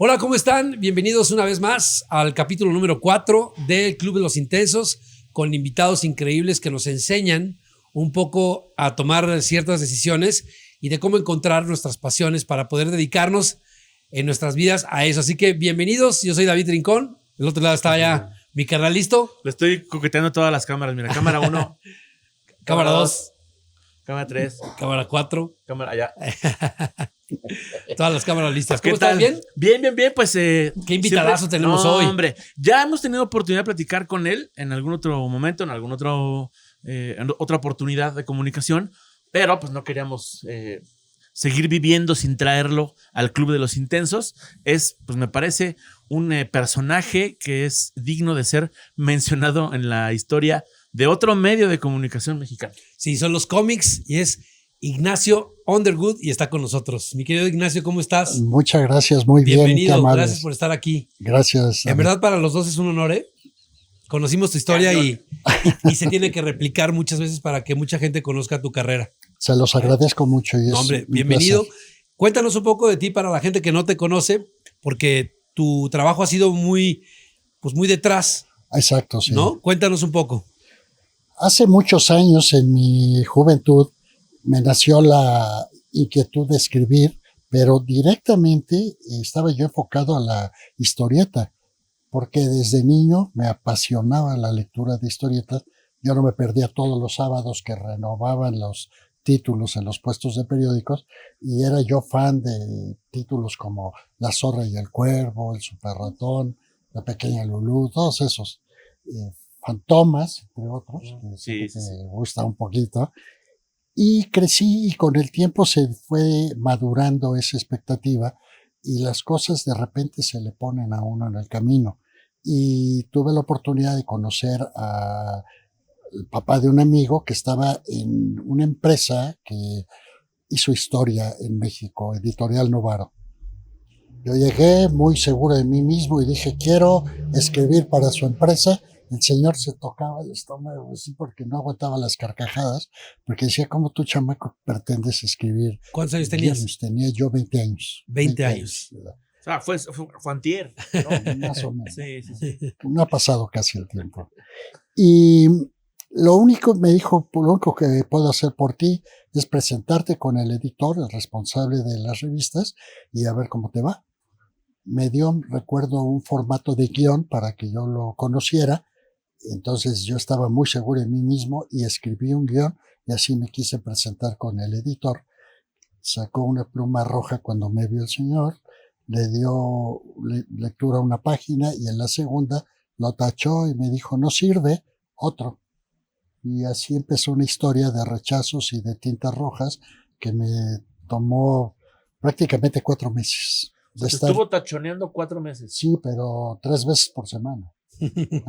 Hola, ¿cómo están? Bienvenidos una vez más al capítulo número 4 del Club de los Intensos, con invitados increíbles que nos enseñan un poco a tomar ciertas decisiones y de cómo encontrar nuestras pasiones para poder dedicarnos en nuestras vidas a eso. Así que bienvenidos, yo soy David Rincón, del otro lado está ya mi carnal listo. Le estoy coqueteando todas las cámaras, mira, cámara 1, Cámara 2, cámara 3, cámara 4, cámara allá. todas las cámaras listas. ¿Cómo ¿Qué estás? tal? ¿Bien? Bien, pues... ¿Qué invitadazo tenemos hoy? Hombre, ya hemos tenido oportunidad de platicar con él en algún otro momento, en otra oportunidad de comunicación, pero pues no queríamos seguir viviendo sin traerlo al Club de los Intensos. Pues me parece un personaje que es digno de ser mencionado en la historia de otro medio de comunicación mexicano. Sí, son los cómics y es Ignacio Underwood y está con nosotros. Mi querido Ignacio, ¿cómo estás? Muchas gracias, muy Bienvenido, bien. gracias por estar aquí. Gracias. En verdad para los dos es un honor, ¿eh? Conocimos tu historia y se tiene que replicar muchas veces para que mucha gente conozca tu carrera. Se los agradezco mucho. Y no, hombre, bienvenido. Placer. Cuéntanos un poco de ti para la gente que no te conoce, porque tu trabajo ha sido muy detrás. Exacto, sí. ¿No? Cuéntanos un poco. Hace muchos años, en mi juventud, me nació la inquietud de escribir, pero directamente estaba yo enfocado a la historieta, porque desde niño me apasionaba la lectura de historietas. Yo no me perdía todos los sábados que renovaban los títulos en los puestos de periódicos, y era yo fan de títulos como La Zorra y el Cuervo, El Super Ratón, La Pequeña Lulú, todos esos. Fantomas, entre otros, que me gusta un poquito. Y crecí, y con el tiempo se fue madurando esa expectativa y las cosas de repente se le ponen a uno en el camino. Y tuve la oportunidad de conocer al papá de un amigo que estaba en una empresa que hizo historia en México, Editorial Novaro. Yo llegué muy seguro de mí mismo y dije, quiero escribir para su empresa. El señor se tocaba el estómago así porque no aguantaba las carcajadas, porque decía, ¿cómo tú, chamaco, pretendes escribir? ¿Cuántos años tenías? Tenía yo 20 años. 20 años. Fue antier, ¿no? Más o menos. Sí. No ha pasado casi el tiempo. Y lo único, me dijo, lo único que puedo hacer por ti es presentarte con el editor, el responsable de las revistas, y a ver cómo te va. Me dio, recuerdo, un formato de guión para que yo lo conociera. Entonces yo estaba muy seguro de mí mismo y escribí un guión, y así me quise presentar con el editor. Sacó una pluma roja cuando me vio el señor, le dio lectura a una página y en la segunda lo tachó y me dijo, no sirve, otro. Y así empezó una historia de rechazos y de tintas rojas que me tomó prácticamente 4 meses. Se estuvo tachoneando 4 meses. Sí, pero 3 veces por semana. ¿3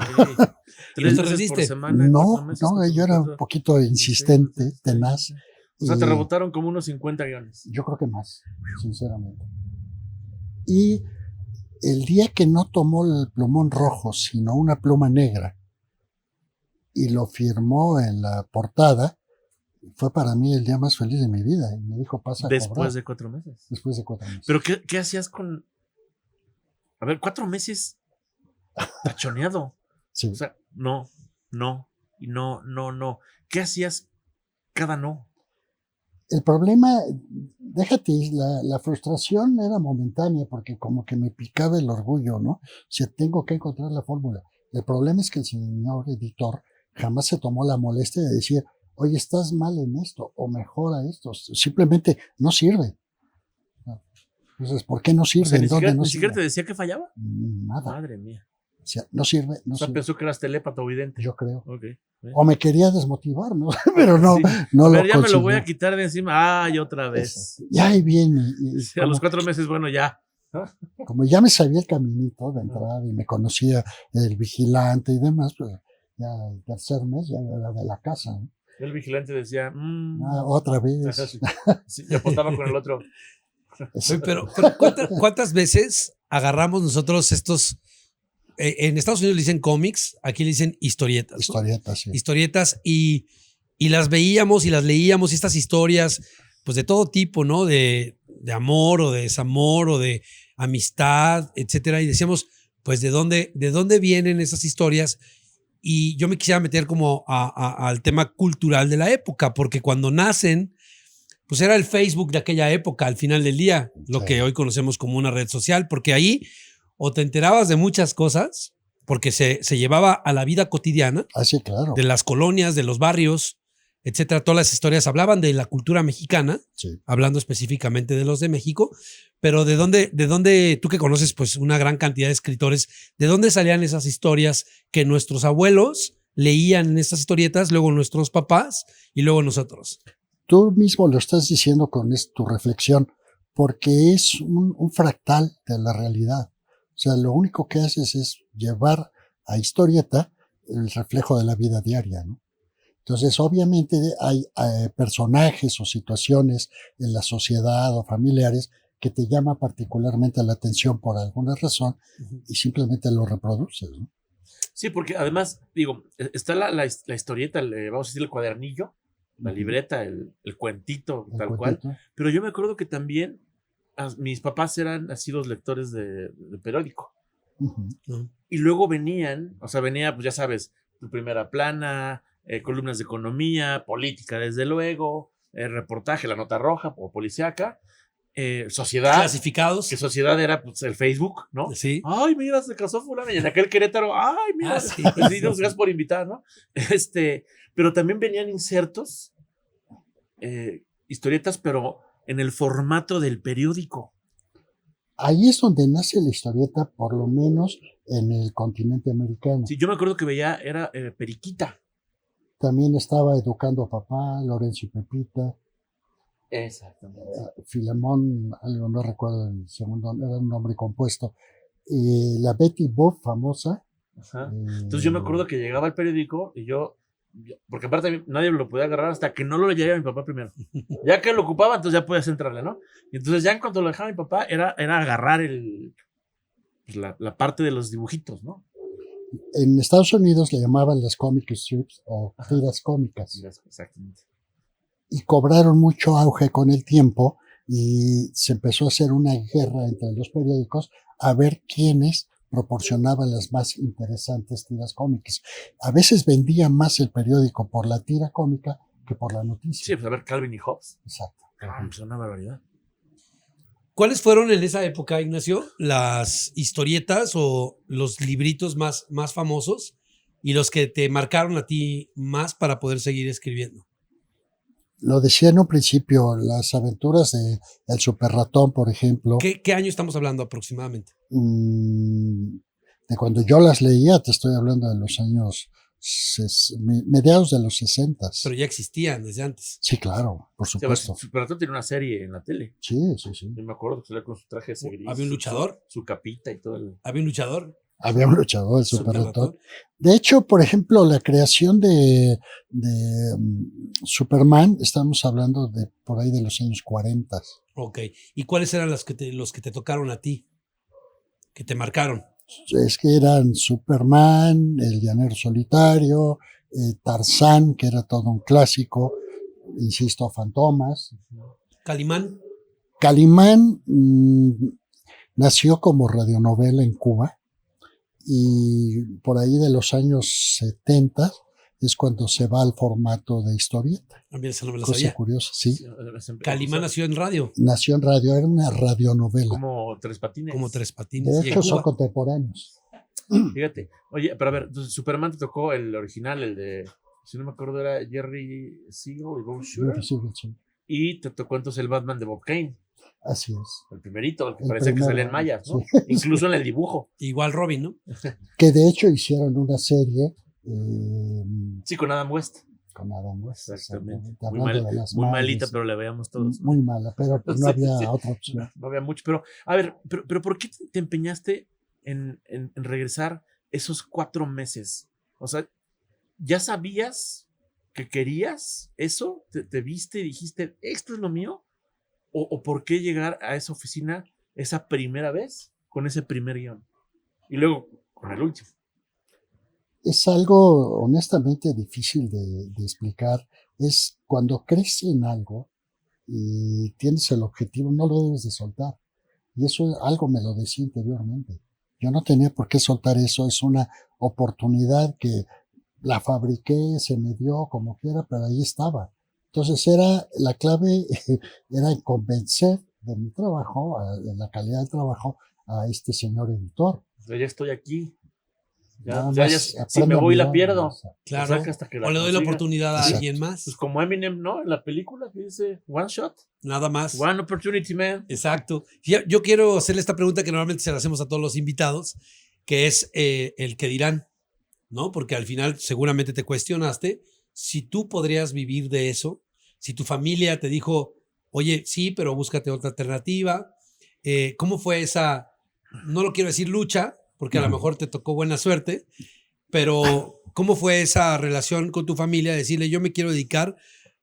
veces por semana? No, yo era un poquito insistente, tenaz. O sea, te rebotaron como unos 50 guiones. Yo creo que más, sinceramente. Y el día que no tomó el plumón rojo, sino una pluma negra, y lo firmó en la portada, fue para mí el día más feliz de mi vida. Y me dijo, pasa a cobrar. Después de 4 meses. Después de 4 meses. ¿Pero qué hacías con...? A ver, 4 meses tachoneado. Sí. O sea, no. ¿Qué hacías cada no? El problema, déjate, la frustración era momentánea porque como que me picaba el orgullo, ¿no? O sea, tengo que encontrar la fórmula. El problema es que el señor editor jamás se tomó la molestia de decir, oye, estás mal en esto, o mejora esto. Simplemente no sirve. Entonces, ¿por qué no sirve? O sea, ¿ni siquiera te decía que fallaba? Nada. Madre mía. O sea, no sirve. O sea, pensó que eras telépata o vidente. Yo creo. Okay. O me quería desmotivar, ¿no? Pero no, sí. no a lo ver, ya consiguió. me lo voy a quitar de encima. Ay, otra vez. Ya ahí viene. Sí, a los 4 meses, bueno, ya. Como ya me sabía el caminito de entrada y me conocía el vigilante y demás, pues ya el tercer mes ya era de la casa, ¿no? El vigilante decía, otra vez. Sí, y apostaba con el otro. Pero ¿cuántas veces agarramos nosotros estos? En Estados Unidos le dicen cómics, aquí le dicen historietas. Historietas, sí. Historietas y las veíamos y las leíamos, y estas historias, pues de todo tipo, ¿no? De amor o de desamor o de amistad, etcétera, y decíamos, pues, ¿de dónde vienen esas historias? Y yo me quisiera meter como al tema cultural de la época, porque cuando nacen, pues era el Facebook de aquella época, al final del día, lo Sí. que hoy conocemos como una red social, porque ahí o te enterabas de muchas cosas, porque se llevaba a la vida cotidiana, Ah, sí, claro. de las colonias, de los barrios, etcétera. Todas las historias hablaban de la cultura mexicana, Sí. hablando específicamente de los de México, pero ¿de dónde, tú que conoces pues una gran cantidad de escritores, de dónde salían esas historias que nuestros abuelos leían en estas historietas, luego nuestros papás y luego nosotros? Tú mismo lo estás diciendo con tu reflexión, porque es un fractal de la realidad. O sea, lo único que haces es llevar a historieta el reflejo de la vida diaria, ¿no? Entonces, obviamente hay personajes o situaciones en la sociedad o familiares que te llama particularmente la atención por alguna razón y simplemente lo reproduces, ¿no? Sí, porque además, digo, está la historieta, vamos a decir, el cuadernillo, la libreta, el cuentito, El tal cual. cuentito. Pero yo me acuerdo que también mis papás eran así los lectores de periódico. Ujú. ¿No? Y luego venía, pues ya sabes, tu primera plana, columnas de economía, política, desde luego, reportaje, la nota roja o policíaca, sociedad, Clasificados. que sociedad era pues, el Facebook, ¿no? Sí. Ay, mira, se casó fulana, y en aquel Querétaro, ay, mira, Sí. sí, gracias por invitar, ¿no? Pero también venían insertos, historietas, pero en el formato del periódico. Ahí es donde nace la historieta, por lo menos en el continente americano. Sí, yo me acuerdo que veía, era Periquita. También estaba Educando a Papá, Lorenzo y Pepita, Exactamente. Filemón, algo no recuerdo el segundo, era un nombre compuesto. La Betty Boop famosa. Ajá. Entonces yo me acuerdo que llegaba al periódico y porque aparte nadie lo podía agarrar hasta que no lo leyera mi papá primero. Ya que lo ocupaba, entonces ya podías entrarle, ¿no? Y entonces ya en cuanto lo dejaba mi papá, era agarrar pues la parte de los dibujitos, ¿no? En Estados Unidos le llamaban las comic strips o tiras cómicas. Exactamente. Y cobraron mucho auge con el tiempo y se empezó a hacer una guerra entre los periódicos a ver quiénes proporcionaban las más interesantes tiras cómicas. A veces vendía más el periódico por la tira cómica que por la noticia. Sí, pues a ver, Calvin y Hobbes. Exacto. Pues una barbaridad. ¿Cuáles fueron en esa época, Ignacio, las historietas o los libritos más famosos y los que te marcaron a ti más para poder seguir escribiendo? Lo decía en un principio, las aventuras de El Super Ratón, por ejemplo. ¿Qué año estamos hablando aproximadamente? De cuando yo las leía, te estoy hablando de los años mediados de los 60. Pero ya existían desde antes. Sí, claro, por Sí, a ver, supuesto. Super Ratón tiene una serie en la tele. Sí, sí, sí. Yo me acuerdo que salía con su traje ese gris. ¿Había un luchador? Su capita y todo el... ¿Había un luchador? Había un luchador, el Super Super Ratón. Ratón. De hecho, por ejemplo, la creación de Superman, estamos hablando de por ahí de los años 40. Ok. ¿Y cuáles eran los que te tocaron a ti? Que te marcaron. Es que eran Superman, El Llanero Solitario, Tarzán, que era todo un clásico, insisto, Fantomas. Calimán. Calimán nació como radionovela en Cuba y por ahí de los años 70 es cuando se va al formato de historieta. También esa no me la Cosa sabía. curiosa, sí. Calimán nació en radio, Nació en radio, era una radionovela. Como Tres Patines. como Tres Patines. De y en hecho, son Cuba. contemporáneos. Fíjate. Oye, pero a ver, entonces Superman te tocó el original, el de, si no me acuerdo, era Jerry Siegel y Bob Shooter. Sí. Y te tocó entonces el Batman de Bob Kane, Así es. el primerito, el que El parecía que primero, salía en mayas, ¿no? sí. Incluso en el dibujo. Igual Robin, ¿no? Que de hecho hicieron una serie Sí, con Adam West. con Adam West. Exactamente. Hablando de las Muy madres. malita, pero la veíamos todos. Muy mala, pero pues no Sí, había sí. otra opción. No había mucho, pero a ver, pero ¿por qué te empeñaste en regresar esos 4 meses? O sea, ¿ya sabías que querías eso? ¿Te viste y dijiste, esto es lo mío? ¿O por qué llegar a esa oficina esa primera vez con ese primer guión? Y luego con el último. Es algo honestamente difícil de explicar. Es cuando crees en algo y tienes el objetivo, no lo debes de soltar. Y eso algo me lo decía interiormente. Yo no tenía por qué soltar eso, es una oportunidad que la fabriqué, se me dio como quiera, pero ahí estaba. Entonces la clave era convencer de mi trabajo, de la calidad del trabajo, a este señor editor. Yo ya estoy aquí. Nada Ya, más si aprende me a voy la mirar, pierdo. o sea, Claro. O sea, que hasta que O le doy la consiga. oportunidad a Exacto. alguien más. Pues como Eminem, ¿no? En la película que dice One Shot, Nada más. One Opportunity, man. Exacto. Yo quiero hacerle esta pregunta que normalmente se la hacemos a todos los invitados, que es el que dirán, ¿no? Porque al final seguramente te cuestionaste si tú podrías vivir de eso, si tu familia te dijo, oye, sí, pero búscate otra alternativa. ¿Cómo fue esa, no lo quiero decir lucha, porque a lo mejor te tocó buena suerte, pero ¿cómo fue esa relación con tu familia? Decirle, yo me quiero dedicar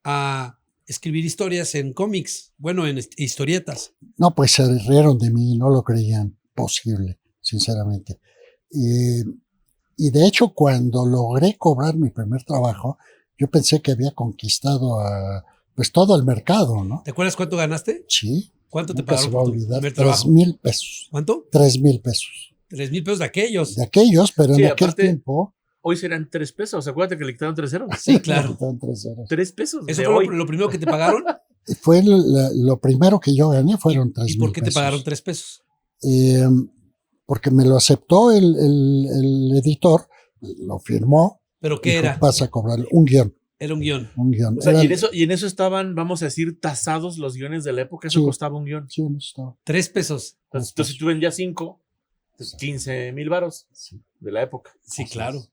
a escribir historias en cómics, bueno, en historietas. No, pues se rieron de mí, no lo creían posible, sinceramente. Y de hecho, cuando logré cobrar mi primer trabajo, yo pensé que había conquistado pues todo el mercado, ¿no? ¿Te acuerdas cuánto ganaste? Sí. ¿Cuánto te Nunca se pagaron va a por tu olvidar. primer trabajo? 3,000 pesos. ¿Cuánto? 3,000 pesos. 3,000 pesos de aquellos. De aquellos, pero Sí, en aquel aparte- tiempo. Hoy serán 3 pesos. Acuérdate que le quitaron 3 ceros. Sí, claro. estaban 3 ceros. 3 pesos. ¿Eso de fue hoy. lo primero que te pagaron? Lo primero que yo gané fueron 3,000 ¿Y por qué te pesos. pagaron 3 pesos? Porque me lo aceptó el editor, lo firmó. ¿Pero qué Dijo, era? vas a cobrar un guión. Era un guión. Un guión. O sea, Era- y en eso estaban, vamos a decir, tasados los guiones de la época. Eso Sí. costaba un guión. Sí, no estaba. 3 pesos. Entonces, si tú vendías 5, 15,000 varos Sí. de la época. Sí, Así claro. es.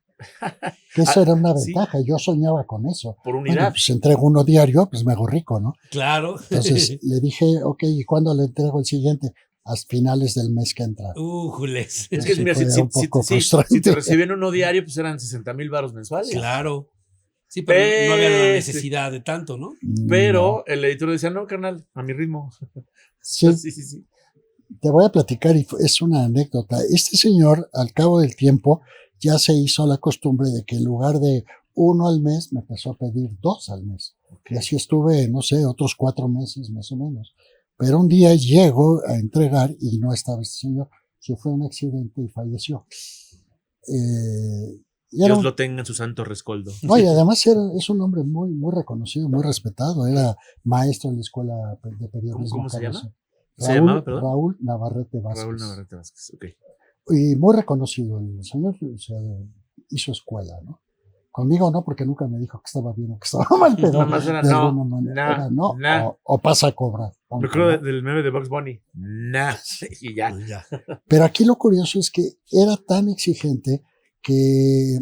Que eso era una sí. ventaja. Yo soñaba con eso. Por Bueno, unidad. pues entrego uno diario, pues me hago rico, ¿no? Claro. Entonces le dije, ok, ¿y cuándo le entrego el siguiente? A finales del mes que entra. Jules. Es que Sí, mira, fue un poco frustrante. si te recibían uno diario, pues eran 60,000 varos mensuales. Claro. Sí, pero no había la necesidad de tanto, ¿no? Pero el editor decía, no, carnal, a mi ritmo. Sí, Sí. te voy a platicar y es una anécdota. Este señor, al cabo del tiempo, ya se hizo la costumbre de que en lugar de 1 al mes, me empezó a pedir 2 al mes. Y así estuve, no sé, otros 4 meses más o menos. Pero un día llego a entregar y no estaba este señor. Sufrió un accidente y falleció. Y era Dios un- lo tenga en su santo rescoldo. no, y además es un hombre muy, muy reconocido, muy respetado. Era maestro en la escuela de periodismo. ¿Cómo se Carlos. llama? ¿Se llamaba, perdón? Raúl Navarrete Vázquez. Raúl Navarrete Vázquez, ok. Y muy reconocido. El señor hizo escuela, ¿no? Conmigo no, porque nunca me dijo que estaba bien o que estaba mal, pero Nada más era de no, alguna manera nah, era no, nah. o pasa a cobrar. Me punto, acuerdo ¿no? del meme de Bugs Bunny. Nah. Y ya. Ya. Pero aquí lo curioso es que era tan exigente que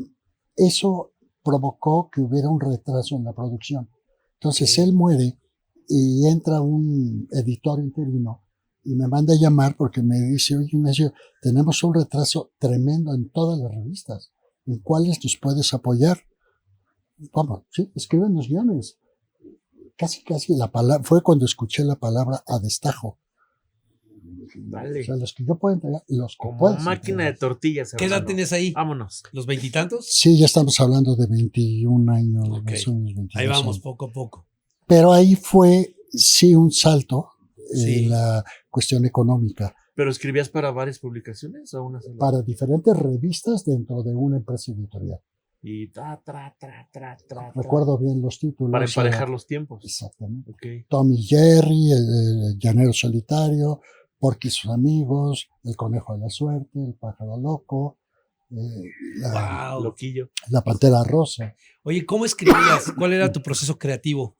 eso provocó que hubiera un retraso en la producción. Entonces él muere y entra un editor interino y me manda a llamar porque me dice, oye Ignacio, tenemos un retraso tremendo en todas las revistas. ¿En cuáles nos puedes apoyar? Vamos, sí, escriben los guiones. Casi la palabra, fue cuando escuché la palabra a destajo. Vale. O sea, los que yo puedo entregar, los que Como puedes máquina de entregar. tortillas. ¿Qué edad hermano. tienes ahí? Vámonos. ¿Los veintitantos? Sí, ya estamos hablando de 21 años, Ok. más o menos 22 Ahí vamos, años. poco a poco. Pero ahí fue, sí, un salto Sí. en la cuestión económica ¿Pero escribías para varias publicaciones o una sola? para diferentes revistas dentro de una empresa editorial. Y tra. Recuerdo bien los títulos. Para emparejar era- los tiempos. Exactamente. Ok. Tom y Jerry, el llanero solitario, Porky y sus amigos, el conejo de la suerte, el pájaro loco, Wow. Loquillo. la pantera rosa. Oye, ¿cómo escribías? ¿Cuál era tu proceso creativo?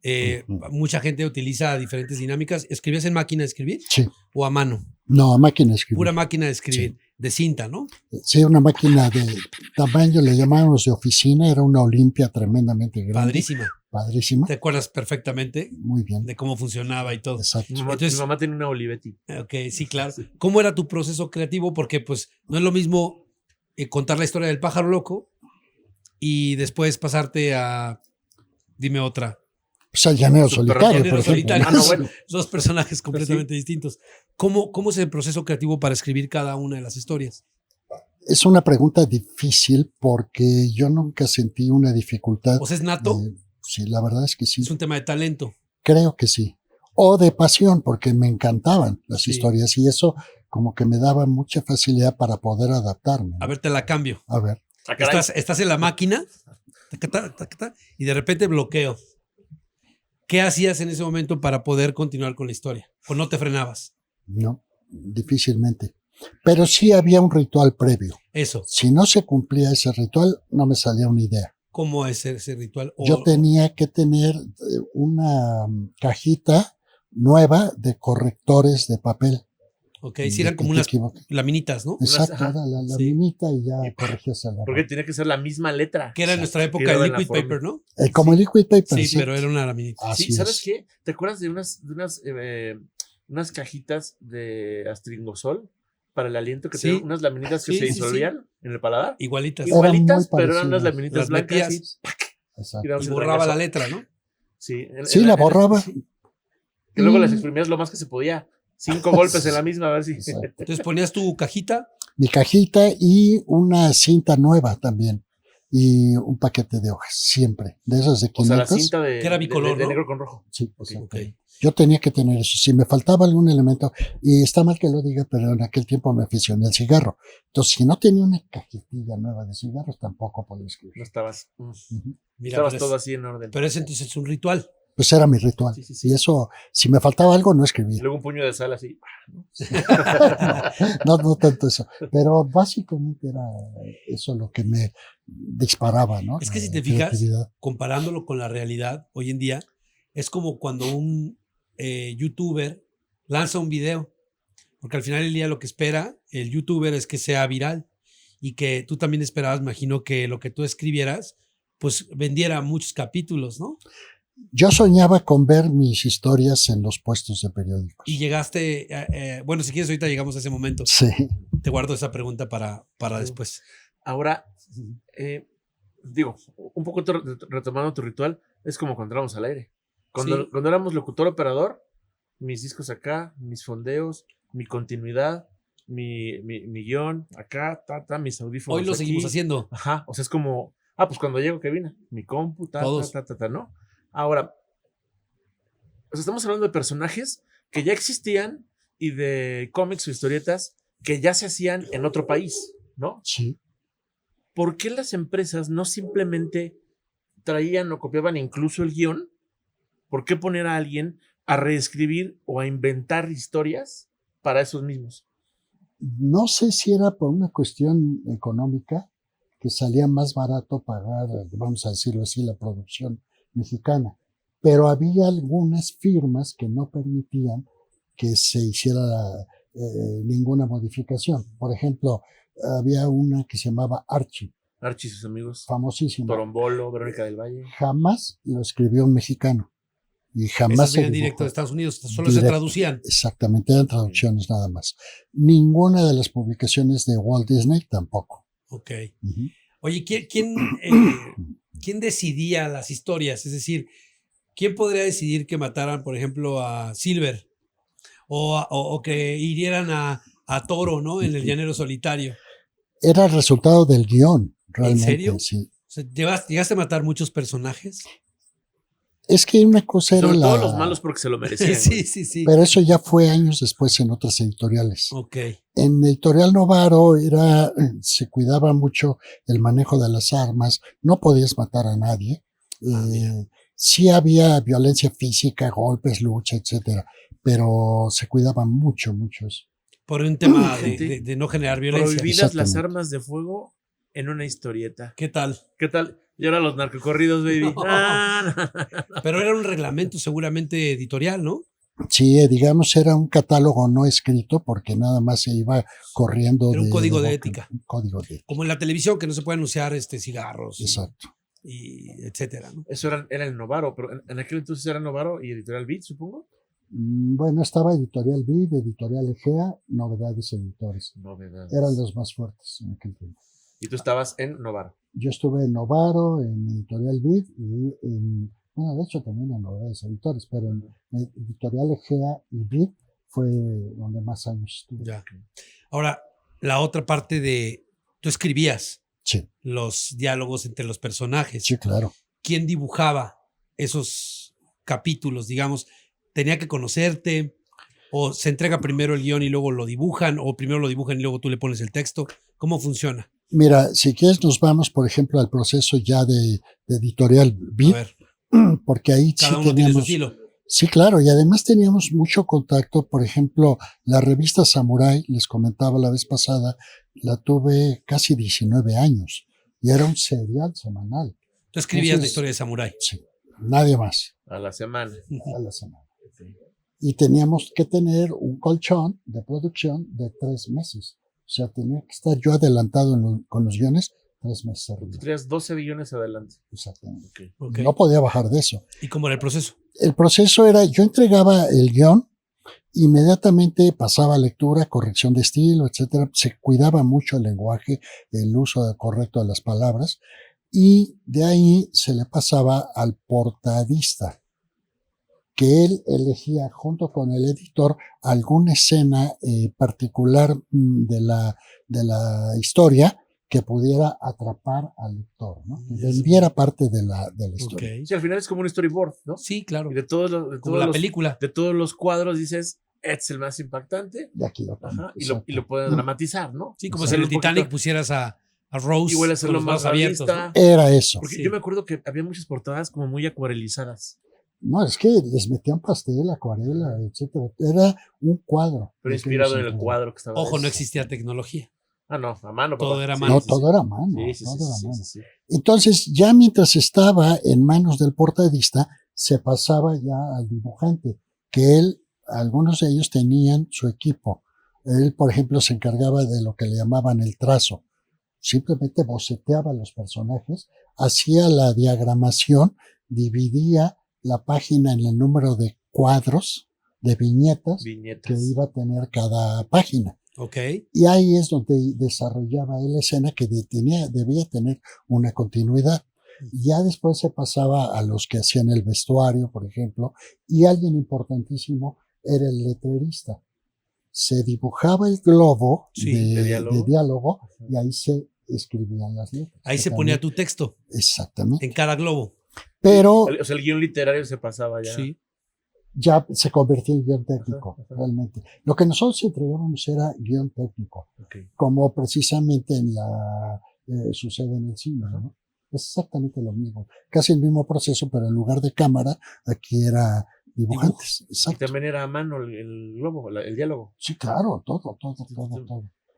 Ujú. Mucha gente utiliza diferentes dinámicas. ¿Escribías en máquina de escribir Sí, o a mano? no, máquina de escribir. Pura máquina de escribir, de cinta, ¿no? Sí, una máquina de tamaño, le llamábamos de oficina, era una Olimpia tremendamente grande. Padrísima. Padrísima. ¿Te acuerdas perfectamente Muy bien. de cómo funcionaba y todo? Exacto. Entonces- Mi mamá tiene una Olivetti. Ok, sí, claro. ¿Cómo era tu proceso creativo? Porque pues no es lo mismo contar la historia del pájaro loco y después pasarte a, dime otra, Pues el llanero Super solitario, Llanero por ejemplo. solitario. Ah, no, bueno. dos personajes completamente distintos. ¿Cómo es el proceso creativo para escribir cada una de las historias? Es una pregunta difícil porque yo nunca sentí una dificultad. ¿O sea, es nato? Sí, la verdad es que sí. ¿Es un tema de talento? Creo que sí. o de pasión, porque me encantaban las Sí. historias y eso como que me daba mucha facilidad para poder adaptarme. A ver, te la cambio. A ver, Ah, caray. Estás en la máquina tacata, tacata, y de repente bloqueo. ¿Qué hacías en ese momento para poder continuar con la historia? ¿O no te frenabas? no, difícilmente. Pero sí había un ritual previo. Eso. Si no se cumplía ese ritual, no me salía una idea. ¿Cómo es ese ritual? Yo tenía que tener una cajita nueva de correctores de papel. Ok, si eran como unas laminitas, ¿no? Exacto, Ajá. era la Sí. laminita y ya corregías el error. Porque tenía que ser la misma letra. Que era en nuestra época Quedaba el en la liquid forma. paper, ¿no? Como el liquid paper. Sí, pero era una laminita. Así Sí, ¿sabes es. qué? ¿Te acuerdas de unas cajitas de astringosol para el aliento que Sí. tenían unas laminitas que Sí, se sí, sí. disolvían en el paladar? Igualitas. Eran muy Igualitas, pero eran unas parecidas. laminitas Las blancas metías. Exacto. y dabas Y el borraba la trayazo. letra, ¿no? Sí, Sí, la borraba. sí. Que luego Y- las exprimías lo más que se podía. 5 golpes en la misma, a ver si. Exacto. Entonces ponías tu cajita. Mi cajita y una cinta nueva también. Y un paquete de hojas, siempre. De esas de O sea, la 500. cinta de, Que era bicolor, de ¿no? negro con rojo. Sí, Ok. exacto. Ok. Yo tenía que tener eso. Si me faltaba algún elemento, y está mal que lo diga, pero en aquel tiempo me aficioné al cigarro. Entonces, si no tenía una cajetilla nueva de cigarros, tampoco podía escribir. No estabas. Ujú. Mira, Estabas pero todo es, así en orden. pero es entonces un ritual. Pues era mi ritual. Sí, sí, sí. Y eso, si me faltaba algo, no Y escribía. luego un puño de sal así. No tanto eso. Pero básicamente era eso lo que me disparaba, ¿no? Es que La si te fijas, creatividad. comparándolo con la realidad hoy en día, es como cuando un youtuber lanza un video, porque al final del día lo que espera el youtuber es que sea viral y que tú también esperabas, imagino, que lo que tú escribieras, pues vendiera muchos capítulos, ¿no? Yo soñaba con ver mis historias en los puestos de periódicos. Y llegaste, bueno, si quieres ahorita llegamos a ese momento. Sí. Te guardo esa pregunta para después. Ahora, digo, un poco retomando tu ritual, es como cuando éramos al aire. Sí. Cuando éramos locutor operador, mis discos acá, mis fondeos, mi continuidad, mi guión acá, mis audífonos. Hoy lo aquí. seguimos haciendo. Ajá, o sea, es como, pues cuando llego que vine, mi compu, Todos. ¿no? Ahora, o sea, estamos hablando de personajes que ya existían y de cómics o historietas que ya se hacían en otro país, ¿no? Sí. ¿Por qué las empresas no simplemente traían o copiaban incluso el guión? ¿Por qué poner a alguien a reescribir o a inventar historias para esos mismos? No sé si era por una cuestión económica, que salía más barato pagar, vamos a decirlo así, la producción mexicana. Pero había algunas firmas que no permitían que se hiciera ninguna modificación. Por ejemplo, había una que se llamaba Archie, Archie y sus amigos, famosísima. Torombolo, Verónica del Valle. Jamás lo escribió un mexicano. Y jamás Esas se venían dibujó. directo de Estados Unidos, solo se Directo. traducían. Exactamente, eran traducciones nada más. Ninguna de las publicaciones de Walt Disney tampoco. Ok. Ujú. Oye, ¿quién decidía las historias? Es decir, ¿quién podría decidir que mataran, por ejemplo, a Silver? O que hirieran a Toro, ¿no? En el Llanero Solitario. Era el resultado del guión, realmente. serio? Sí. O sea, ¿llegaste a matar muchos personajes? Es que una cosa era Sobre la... todo los malos porque se lo merecían. Sí, güey. sí, sí. Pero eso ya fue años después en otras editoriales. Ok. En Editorial Novaro se cuidaba mucho el manejo de las armas, no podías matar a nadie. Sí había violencia física, golpes, lucha, etcétera, pero se cuidaba mucho eso. Por un tema Gente, de no generar violencia. Prohibidas las Exactamente. armas de fuego en una historieta. ¿Qué tal? ¿Qué tal? Y ahora los narcocorridos, baby. No. Ah, Pero era un reglamento seguramente editorial, ¿no? Sí, digamos, era un catálogo no escrito porque nada más se iba corriendo. Era un código de boca, ética. Un código de ética. Como en la televisión, que no se puede anunciar cigarros. Exacto. Y etcétera, ¿no? Eso era el Novaro, pero en aquel entonces era Novaro y Editorial Beat, supongo. Bueno, estaba Editorial Vid, Editorial Egea, Novedades Editores. Novedades. Eran los más fuertes en aquel tiempo. Y tú estabas en Novaro. Yo estuve en Novaro, en Editorial Vid y bueno, de hecho también en Novedades Editores, pero en Editorial Egea y Vid fue donde más años estuve. Ya. Ahora, la otra parte de... Tú escribías Sí, los diálogos entre los personajes. sí, claro. ¿Quién dibujaba esos capítulos, digamos? tenía que conocerte, o se entrega primero el guión y luego lo dibujan, o primero lo dibujan y luego tú le pones el texto. ¿Cómo funciona? Mira, si quieres nos vamos, por ejemplo, al proceso ya de Editorial A Vid, ver, porque ahí cada sí uno tiene su teníamos... estilo. Sí, claro, y además teníamos mucho contacto. Por ejemplo, la revista Samurai, les comentaba la vez pasada, la tuve casi 19 años y era un serial semanal. Tú escribías la Entonces, historia de Samurái. Sí, nadie más A la semana. a la semana. Y teníamos que tener un colchón de producción de 3 meses. O sea, tenía que estar yo adelantado con los guiones 3 meses Tú arriba. tenías 12 billones adelante. Exactamente. Ok. No podía bajar de eso. ¿Y cómo era el proceso? El proceso era, yo entregaba el guión, inmediatamente pasaba a lectura, corrección de estilo, etcétera. Se cuidaba mucho el lenguaje, el uso correcto de las palabras, y de ahí se le pasaba al portadista, que él elegía junto con el editor alguna escena particular de la historia que pudiera atrapar al lector, ¿no? Que vendiera parte de la historia. Ok. Sí, al final es como un storyboard, ¿no? Sí, claro. Y de todos los, Como la película. de todos los cuadros dices, este es el más impactante. Y aquí lo pongo. Ajá, y lo puedes dramatizar, ¿no? Sí, como O si sea, en el un poquito- Titanic pusieras a Rose Igual con hacerlo los brazos más abiertos. realista. ¿no? Era eso. Porque Sí. yo me acuerdo que había muchas portadas como muy acuarelizadas. No, es que les metían pastel, acuarela, etcétera. Era un cuadro. Pero lo que inspirado ellos en el entregaban. cuadro que estaba. Ojo, no ahí. existía tecnología. Ah, no, a mano. Todo papá. era a Sí, mano. No, sí, todo sí. era a mano. Sí, sí, todo sí, era a sí, mano. sí, sí. Entonces, ya mientras estaba en manos del portadista, se pasaba ya al dibujante, que él, algunos de ellos tenían su equipo. Él, por ejemplo, se encargaba de lo que le llamaban el trazo. Simplemente boceteaba los personajes, hacía la diagramación, dividía la página en el número de cuadros, de viñetas, que Viñetas. iba a tener cada página. Ok. Y ahí es donde desarrollaba él la escena que debía tener una continuidad. Ya después se pasaba a los que hacían el vestuario, por ejemplo, y alguien importantísimo era el letrerista. Se dibujaba el globo Sí, de de diálogo. diálogo y ahí se escribían las letras. Ahí Que se ponía también- tu texto Exactamente. en cada globo. Pero O sea, el guión literario se pasaba ya. Sí. ya se convertía en guión técnico, Ajá. realmente. Lo que nosotros entregábamos era guión técnico, Ok. como precisamente sucede en el cine, ¿no? Es exactamente lo mismo. Casi el mismo proceso, pero en lugar de cámara, aquí era dibujantes. Y Exacto. también era a mano el globo, el diálogo. Sí, claro, todo.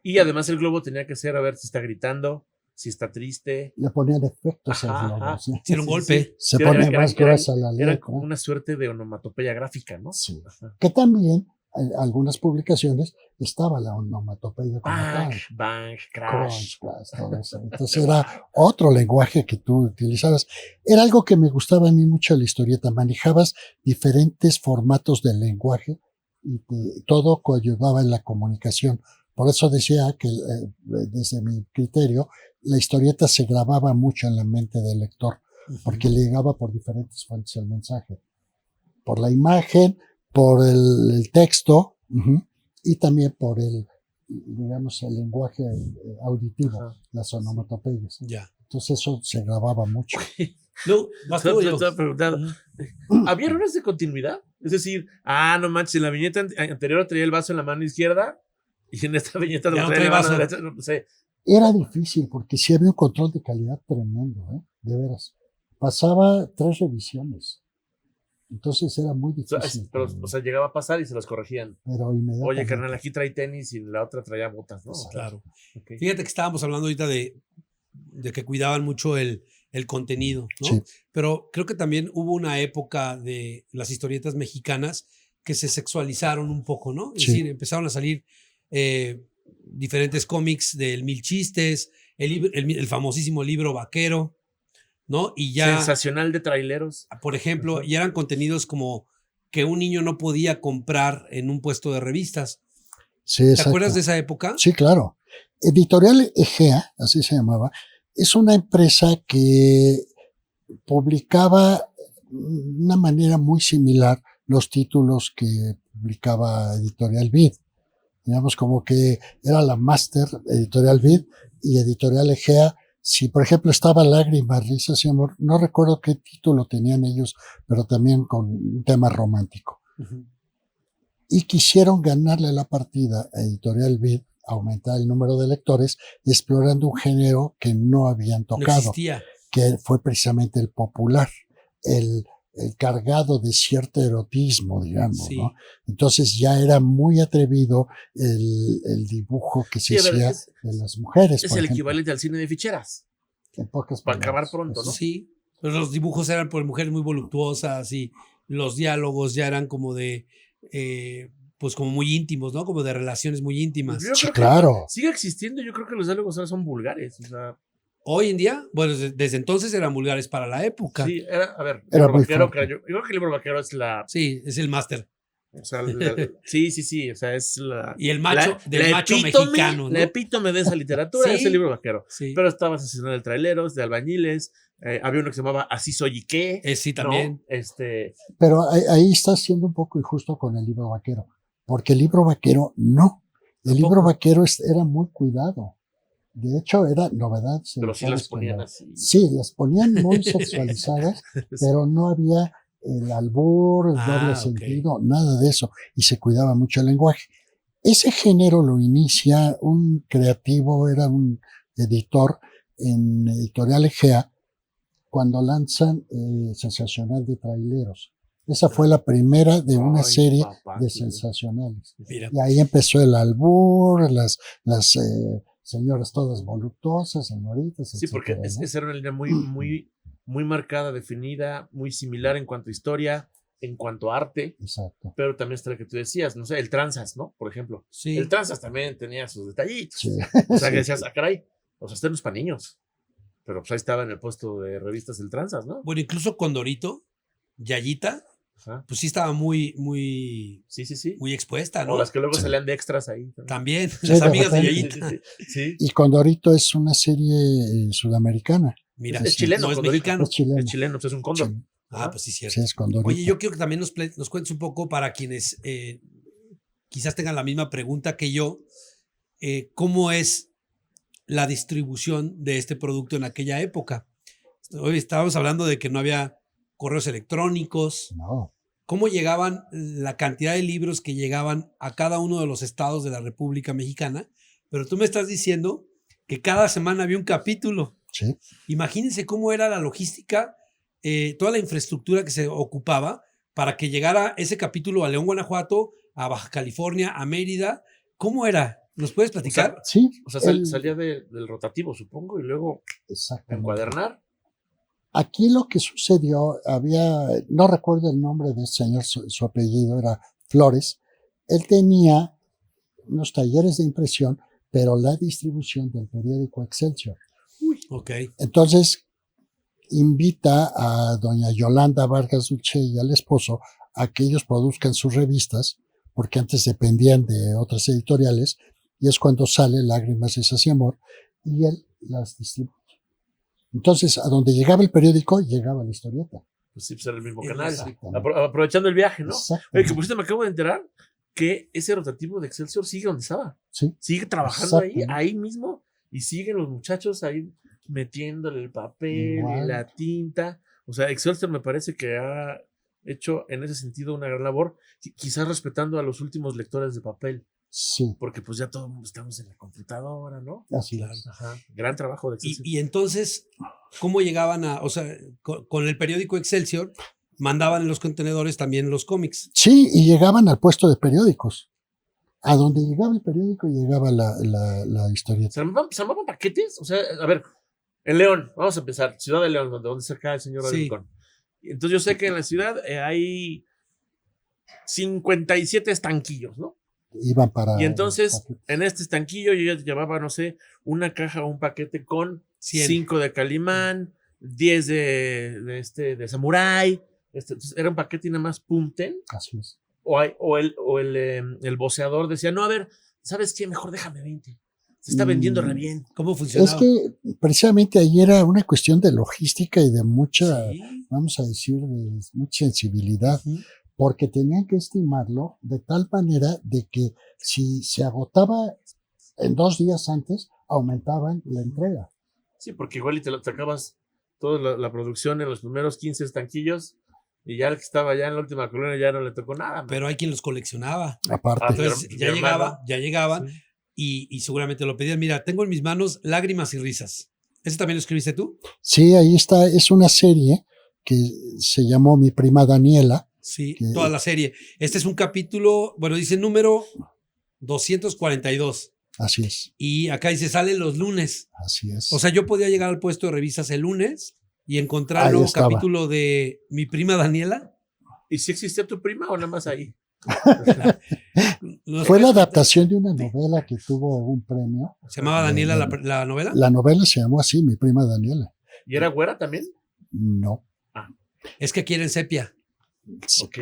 Y además el globo tenía que ser a ver si está gritando, si está triste. Le ponían efectos Ajá, al globo, ajá. ¿sí? Si era un Sí, golpe. sí. Se Era- pone era- más era- gruesa la Era letra. como una suerte de onomatopeya gráfica, ¿no? Sí. Ajá. Que también en algunas publicaciones estaba la onomatopeya como Bang, tal. bang, Crunch, crash. crash, todo eso. Entonces era otro lenguaje que tú utilizabas. Era algo que me gustaba a mí mucho de la historieta. Manejabas diferentes formatos del lenguaje y todo coayudaba en la comunicación. Por eso decía que desde mi criterio, la historieta se grababa mucho en la mente del lector, porque le llegaba por diferentes fuentes el mensaje. Por la imagen, por el texto, y también por el lenguaje auditivo, Ajá. las onomatopeyas. Ya. Entonces eso se grababa mucho. Luego, vas tú, yo. Estaba preguntando, ¿había errores de continuidad? Es decir, no manches, en la viñeta anterior traía el vaso en la mano izquierda y en esta viñeta lo Ya no traía en la trae mano vaso. derecha. No sé. Era difícil porque sí había un control de calidad tremendo, de veras. Pasaba 3 revisiones. Entonces era muy O sea, difícil. pero, o sea, llegaba a pasar y se los corregían. Pero inmediatamente. Oye, carnal, aquí trae tenis y la otra traía botas, ¿no? Claro. Ok. Fíjate que estábamos hablando ahorita de que cuidaban mucho el contenido, ¿no? Sí. Pero creo que también hubo una época de las historietas mexicanas que se sexualizaron un poco, ¿no? Es Sí. decir, empezaron a salir diferentes cómics del Mil Chistes, el famosísimo libro vaquero, ¿no? Y ya, Sensacional de traileros. por ejemplo, Ajá. ya eran contenidos como que un niño no podía comprar en un puesto de revistas. Sí, ¿Te exacto. acuerdas de esa época? Sí, claro. Editorial Egea, así se llamaba, es una empresa que publicaba de una manera muy similar los títulos que publicaba Editorial Vid. Digamos como que era la máster Editorial Vid y Editorial Egea. Si, por ejemplo, estaba Lágrimas, Risas y Amor, no recuerdo qué título tenían ellos, pero también con un tema romántico. Ujú. y quisieron ganarle la partida a Editorial Vid, aumentar el número de lectores, explorando un género que no habían No tocado, existía. que fue precisamente el popular, el, el cargado de cierto erotismo, digamos, Sí. ¿no? Entonces ya era muy atrevido el dibujo que se Sí, a ver, hacía de las mujeres, es por el ejemplo, equivalente al cine de ficheras. en pocas para palabras. acabar pronto, ¿no? Sí, pero los dibujos eran por mujeres muy voluptuosas y los diálogos ya eran como de, pues como muy íntimos, ¿no? Como de relaciones muy íntimas. Yo Sí, creo claro. que sigue existiendo. Yo creo que los diálogos ahora son vulgares. O sea, Hoy en día, bueno, desde entonces eran vulgares para la época. sí, a ver, Era libro muy vaquero, fuerte. yo creo que el libro vaquero es la. Sí, es el máster. O sea, sí. O sea, es la. Y el macho, la, del la macho epítome, mexicano, ¿no? La epítome de esa literatura Sí. es el libro vaquero. Sí, Pero estaba Asesino de Traileros, de Albañiles. Había uno que se llamaba Así Soy y Qué. sí, ¿no? también. Pero ahí está siendo un poco injusto con el libro vaquero, porque el libro vaquero no. El libro Tampoco. vaquero era muy cuidado. De hecho, era novedad. Pero sí las ponían así. Sí, las ponían muy sexualizadas, pero no había el albur, el doble ok. sentido, nada de eso. Y se cuidaba mucho el lenguaje. Ese género lo inicia un creativo, era un editor en Editorial Egea, cuando lanzan Sensacional de Traileros. Esa fue la primera de una Ay, serie papá, de sí. sensacionales. Mira. Y ahí empezó el albur, las señoras todas voluptuosas, señoritas, Sí, porque etcétera, ¿no? esa era una línea muy marcada, definida, muy similar en cuanto a historia, en cuanto a arte, Exacto. pero también está lo que tú decías, no sé, el Tranzas, ¿no? Por ejemplo. Sí. El Tranzas también tenía sus detallitos. Sí. O sea, que Sí. decías, ah, caray, o sea, este no es para niños. Pero pues ahí estaba en el puesto de revistas el Tranzas, ¿no? Bueno, incluso Condorito, Yayita, Ajá. pues sí estaba muy Sí. muy expuesta, ¿no? O las que luego Sí. salían de extras ahí. También, Sí, las de amigas de repente. Yayita. Sí. Y Condorito es una serie sudamericana. Mira, Es chileno, no es Condorito. mexicano. Es chileno. Es chileno, pues es un cóndor. Sí, Ah, pues sí, cierto. sí, es Condorito. Oye, yo quiero que también nos cuentes un poco para quienes quizás tengan la misma pregunta que yo, ¿cómo es la distribución de este producto en aquella época? Hoy estábamos hablando de que no había correos electrónicos. No. ¿Cómo llegaban la cantidad de libros que llegaban a cada uno de los estados de la República Mexicana? Pero tú me estás diciendo que cada semana había un capítulo. Sí. Imagínense cómo era la logística, toda la infraestructura que se ocupaba para que llegara ese capítulo a León, Guanajuato, a Baja California, a Mérida. ¿Cómo era? ¿Nos puedes platicar? Sí. O sea, salía del rotativo, supongo, y luego Exactamente. encuadernar. Aquí lo que sucedió, no recuerdo el nombre del señor, su apellido era Flores. Él tenía unos talleres de impresión, pero la distribución del periódico Excelsior. Ok. Entonces, invita a doña Yolanda Vargas Dulce y al esposo a que ellos produzcan sus revistas, porque antes dependían de otras editoriales, y es cuando sale Lágrimas, Risas y Amor, y él las distribuye. Entonces, a donde llegaba el periódico, llegaba la historieta. Pues sí, pues era el mismo canal. Exactamente. Aprovechando el viaje, ¿no? Exactamente. Oye, que por cierto me acabo de enterar que ese rotativo de Excelsior sigue donde estaba. Sí. Sigue trabajando Exacto. ahí mismo, y siguen los muchachos ahí metiéndole el papel Igual. y la tinta. O sea, Excelsior me parece que ha hecho en ese sentido una gran labor, quizás respetando a los últimos lectores de papel, Sí, porque pues ya todos estamos en la computadora, ¿no? así Claro. es. Ajá. Gran trabajo de Excelsior. Y entonces, ¿cómo llegaban o sea, con el periódico Excelsior, mandaban en los contenedores también los cómics? Sí, y llegaban al puesto de periódicos. A donde llegaba el periódico, llegaba la historieta. ¿Se armaban paquetes? O sea, a ver, en León, vamos a empezar, Ciudad de León, donde está acá el señor Sí. Rincón. Entonces yo sé que en la ciudad hay 57 estanquillos, ¿no? Iban para... Y entonces, en este estanquillo yo ya llevaba, no sé, una caja o un paquete con 100. 5 de Calimán, 10 de Samurai. Entonces era un paquete y nada más punten. Así es. O el voceador decía, no, a ver, ¿sabes qué? Mejor déjame 20. Se está vendiendo re bien. ¿Cómo funcionaba? Es que precisamente ahí era una cuestión de logística y de mucha, Sí. vamos a decir, de mucha sensibilidad, Ujú. porque tenían que estimarlo de tal manera de que si se agotaba en 2 días antes, aumentaban la entrega. Sí, porque igual y te acabas toda la producción en los primeros 15 estanquillos Y ya el que estaba ya en la última colonia ya no le tocó nada. Man. Pero hay quien los coleccionaba. Aparte. Entonces mi ya hermano. llegaban Sí. y seguramente lo pedían. Mira, tengo en mis manos Lágrimas y Risas. ¿Ese también lo escribiste tú? Sí, ahí está. Es una serie que se llamó Mi prima Daniela. Sí, Que- toda la serie. Este es un capítulo, bueno, dice número 242. Así es. Y acá dice, sale los lunes. Así es. O sea, yo podía llegar al puesto de revistas el lunes y encontrar el Ahí nuevo estaba. capítulo de Mi prima Daniela. ¿Y si existía tu prima o nada más ahí? ¿Nos Fue la puedes- adaptación de una novela que tuvo un premio. ¿Se llamaba Daniela la novela? La novela se llamó así, Mi prima Daniela. ¿Y era güera también? No. Es que quieren sepia. Ok.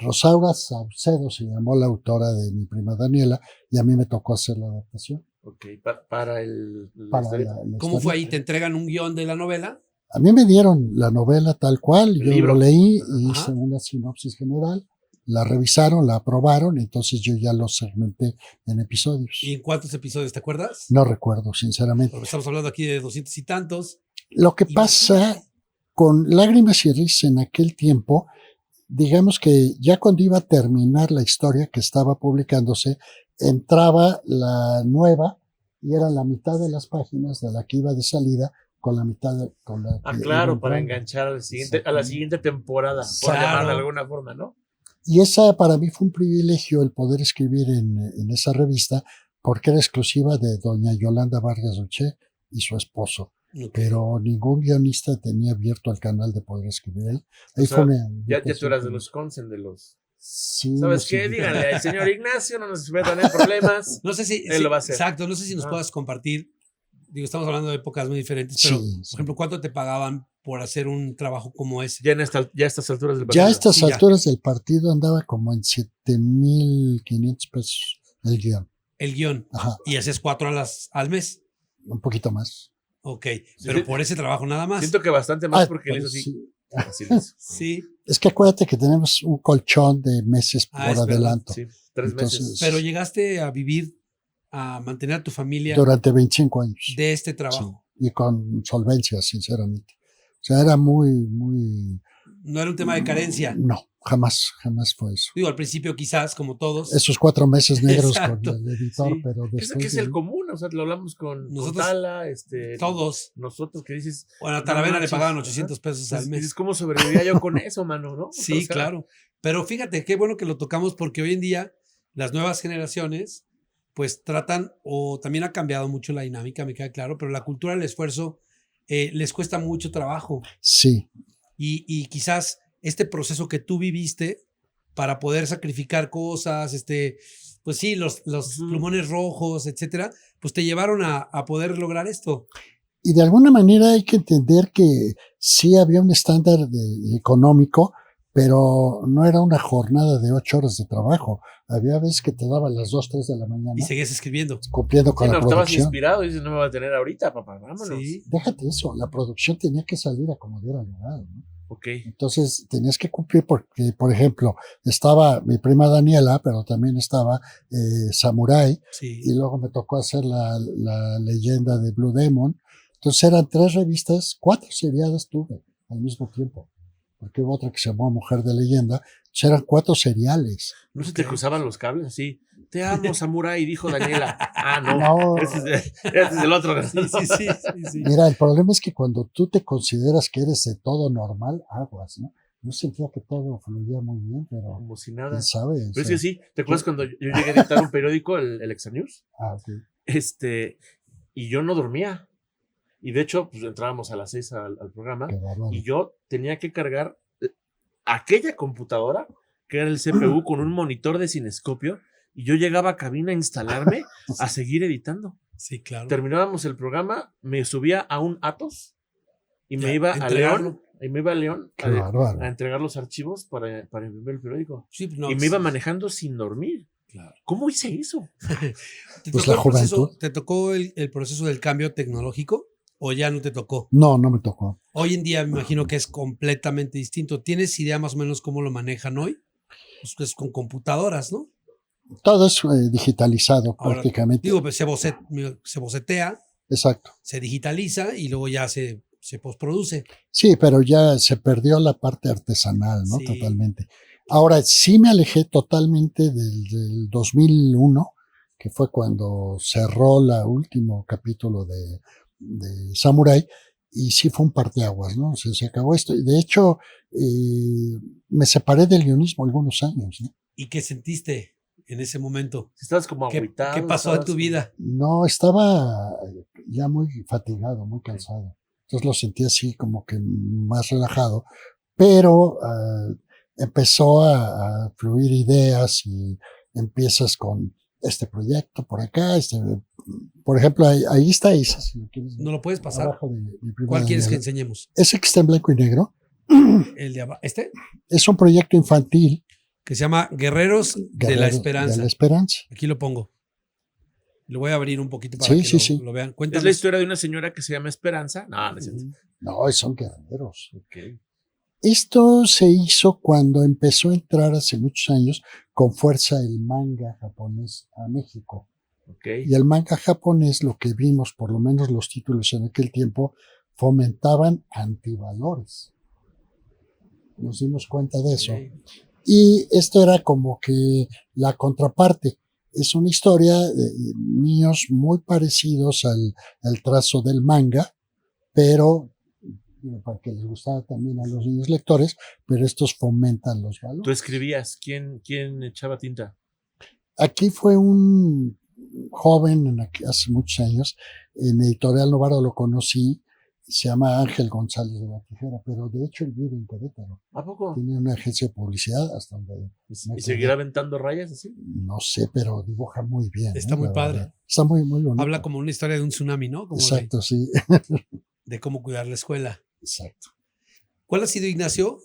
Rosaura Saucedo se llamó la autora de Mi prima Daniela y a mí me tocó hacer la adaptación. Ok. Para el... Para historieta. la ¿Cómo fue ahí? historia. ¿Te entregan un guión de la novela? A mí me dieron la novela tal cual, El yo libro. lo leí, Ajá. hice una sinopsis general, la revisaron, la aprobaron, entonces yo ya lo segmenté en episodios. ¿Y en cuántos episodios te acuerdas? No recuerdo, sinceramente. Porque estamos hablando aquí de 200 y tantos. Lo que pasa con Lágrimas y Risas en aquel tiempo, digamos que ya cuando iba a terminar la historia que estaba publicándose, entraba la nueva y era la mitad de las páginas de la que iba de salida con la mitad de, con la Ah, que claro, iba para entrando. enganchar a la siguiente temporada, por Claro. llamarla de alguna forma, ¿no? Y esa para mí fue un privilegio el poder escribir en esa revista porque era exclusiva de doña Yolanda Vargas Luché y su esposo. Ok. Pero ningún guionista tenía abierto el canal de poder escribir ahí. Ahí O sea, fue una Ya tú invitación eras de que- los Consen, de los... Sí, ¿Sabes sí. qué? Díganle al señor Ignacio, no nos metan en problemas. No sé si. Él lo va a hacer. Exacto, no sé si nos Ah. puedas compartir. Digo, estamos hablando de épocas muy diferentes, pero, Sí, por sí. ejemplo, ¿cuánto te pagaban por hacer un trabajo como ese? Ya a estas alturas del Ya a partido. estas Sí, ya. alturas del partido andaba como en 7,500 pesos el guión. El guión. Ajá, Y haces 4 al mes. un poquito más. Ok. Pero Sí. por ese trabajo nada más. Siento que bastante más porque le pero hizo así. sí. Así le hizo. Sí. Es que acuérdate que tenemos un colchón de meses por Ah, es verdad, adelanto. Sí, 3 Entonces, meses. Pero llegaste a vivir, a mantener a tu familia Durante 25 años. de este Sí, trabajo. y con solvencia, sinceramente. O sea, era muy... No era un tema de carencia. No, jamás fue eso. Digo, al principio quizás, como todos. Esos 4 meses negros Exacto. con el editor, Sí. pero Eso después... que es de el ahí- común, o sea, lo hablamos con Nosotros- Tala, Todos. nosotros que dices, Bueno, a No Talavera le manches. pagaban 800 pesos Entonces, al mes. dices, ¿cómo sobrevivía yo con eso, mano? ¿No? Sí, O sea, claro. Pero fíjate, qué bueno que lo tocamos porque hoy en día las nuevas generaciones pues tratan, o también ha cambiado mucho la dinámica, me queda claro, pero la cultura del esfuerzo les cuesta mucho trabajo. Sí, Y quizás este proceso que tú viviste para poder sacrificar cosas, pues sí, los Ujú. plumones rojos, etcétera, pues te llevaron a poder lograr esto. y de alguna manera hay que entender que sí había un estándar económico, pero no era una jornada de 8 horas de trabajo. Había veces que te daban las 2, 3 de la mañana Y seguías escribiendo. cumpliendo con Sí, la no, estabas producción. inspirado y dices, no me va a tener ahorita, papá, vámonos. Sí. Déjate eso, la producción tenía que salir a como diera lugar, ¿no? Ok. Entonces tenías que cumplir porque, por ejemplo, estaba mi prima Daniela, pero también estaba Samurai, Sí. y luego me tocó hacer la leyenda de Blue Demon. Entonces eran 3 revistas, 4 seriadas tuve al mismo tiempo, porque hubo otra que se llamó Mujer de Leyenda. Entonces eran 4 seriales. ¿No se te Ok. cruzaban los cables así? Te amo, Samurai, dijo Daniela. Ah, no. No. Ese es el otro. Sí, sí, sí, sí, sí. Mira, el problema es que cuando tú te consideras que eres de todo normal, aguas, ¿no? Yo sentía que todo fluía muy bien, pero Como si nada. quién sabe. O Pero es sea, que sí, ¿te acuerdas cuando yo llegué a editar un periódico, el Extra News? ok. Y yo no dormía. Y de hecho, pues entrábamos a las 6 al programa Qué bárbaro. y yo tenía que cargar aquella computadora, que era el CPU, con un monitor de cinescopio, y yo llegaba a cabina a instalarme a seguir editando. Sí, claro. Terminábamos el programa, me subía a un Atos y me Ya, iba a entregarlo. León. Y me iba a León Qué bárbaro. a entregar los archivos para imprimir el periódico. Sí, pues no, y me iba sí, manejando sin dormir. claro. ¿Cómo hice eso? ¿Te Pues tocó la el proceso- juventud. ¿Te tocó el proceso del cambio tecnológico o ya no te tocó? No me tocó. Hoy en día me imagino que es completamente distinto. ¿Tienes idea más o menos cómo lo manejan hoy? Pues con computadoras, ¿no? Todo es digitalizado Ahora, prácticamente. Digo, pues se bocetea, Exacto. se digitaliza y luego ya se se postproduce. Sí, pero ya se perdió la parte artesanal, ¿no? Sí. Totalmente. Ahora, sí me alejé totalmente del 2001, que fue cuando cerró el último capítulo de Samurai, y sí fue un parteaguas, ¿no? Se acabó esto. Y de hecho, me separé del guionismo algunos años, ¿no? ¿Y qué sentiste en ese momento? Estabas como ¿Qué, agüitado. qué pasó en tu vida? No, estaba ya muy fatigado, muy cansado. Entonces lo sentí así como que más relajado, pero empezó a fluir ideas y empiezas con este proyecto por acá, por ejemplo, ahí está Isa, si lo quieres ver, ¿No lo puedes pasar? abajo de mi primera ¿Cuál quieres que novela. enseñemos? Ese que está en blanco y negro ¿El de abajo? ¿Este? es un proyecto infantil, Que se llama Guerreros de la Guerreros Esperanza. de la Esperanza. Aquí lo pongo. Lo voy a abrir un poquito para Sí, que sí, lo, sí. lo vean. Es Cuéntanos. la historia de una señora que se llama Esperanza. No, no es cierto. No, son guerreros. Ok. Esto se hizo cuando empezó a entrar hace muchos años con fuerza el manga japonés a México. Ok. Y el manga japonés, lo que vimos, por lo menos los títulos en aquel tiempo, fomentaban antivalores. Nos dimos cuenta de eso. Ok. Y esto era como que la contraparte. Es una historia de niños muy parecidos al trazo del manga, pero para que les gustara también a los niños lectores, pero estos fomentan los Tú valores. escribías. ¿Quién echaba tinta? Aquí fue un joven hace muchos años, en Editorial Novaro lo conocí, se llama Ángel González de la Tijera, pero de hecho él vive en Querétaro. ¿A poco? Tiene una agencia de publicidad hasta donde ¿Y seguirá aventando rayas así? no sé, pero dibuja muy bien. Está muy la padre. verdad. Está muy, muy bonito. Habla como una historia de un tsunami, ¿no? Como Exacto, sí. de cómo cuidar la escuela. Exacto. ¿Cuál ha sido, Ignacio?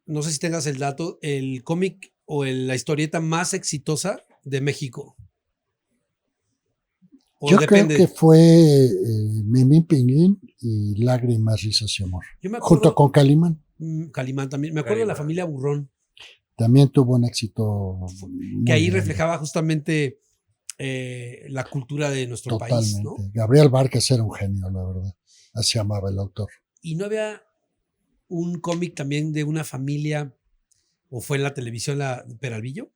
No sé si tengas el dato, el cómic o la historieta más exitosa de México. O Yo depende. creo que fue Memín Pinguín y Lágrimas, Risas y Amor. Yo me acuerdo, Junto con Calimán. Calimán también. Me acuerdo de la Calimán. familia Burrón, También tuvo un éxito. Muy que ahí grande. reflejaba justamente la cultura de nuestro país, Totalmente. ¿no? Gabriel Vargas era un genio, la verdad. Así amaba el autor. Y no había un cómic también de una familia, o fue en la televisión, la de Peralvillo,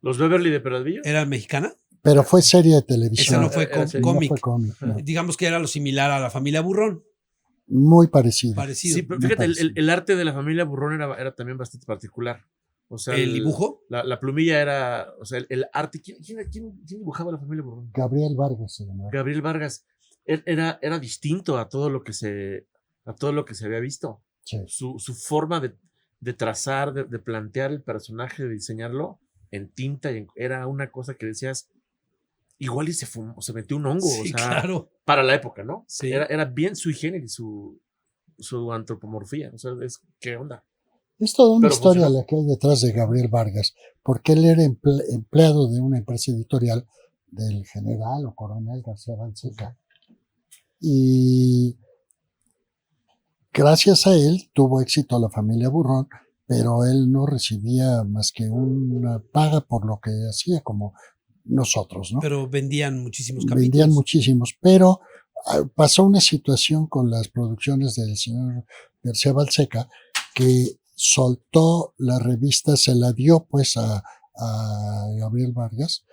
¿Los Beverly de Peralvillo? era mexicana. Pero fue serie de televisión. Esa no fue Era serie. No cómic. fue cómic, no. Digamos que era lo similar a la familia Burrón, Muy parecido. parecido. Sí, pero muy fíjate, parecido. el arte de la familia Burrón era también bastante particular. O sea, El dibujo. La plumilla era, o sea, el arte. ¿Quién dibujaba la familia Burrón? Gabriel Vargas se llamaba. Gabriel Vargas. Era distinto a todo lo que se había visto. Sí. Su forma de trazar, de plantear el personaje, de diseñarlo en tinta, era una cosa que decías, igual y se metió un hongo, Sí, o sea, claro. para la época, ¿no? Sí. Era bien sui generis su antropomorfía, o sea, ¿qué onda? Es toda una Pero historia funcionó. la que hay detrás de Gabriel Vargas, porque él era empleado de una empresa editorial del general o coronel García Balseca. Y gracias a él tuvo éxito la familia Burrón, pero él no recibía más que una paga por lo que hacía, como nosotros, ¿no? Pero vendían muchísimos capítulos. Vendían muchísimos, pero pasó una situación con las producciones del señor García Balseca que soltó la revista, se la dio pues a Gabriel Vargas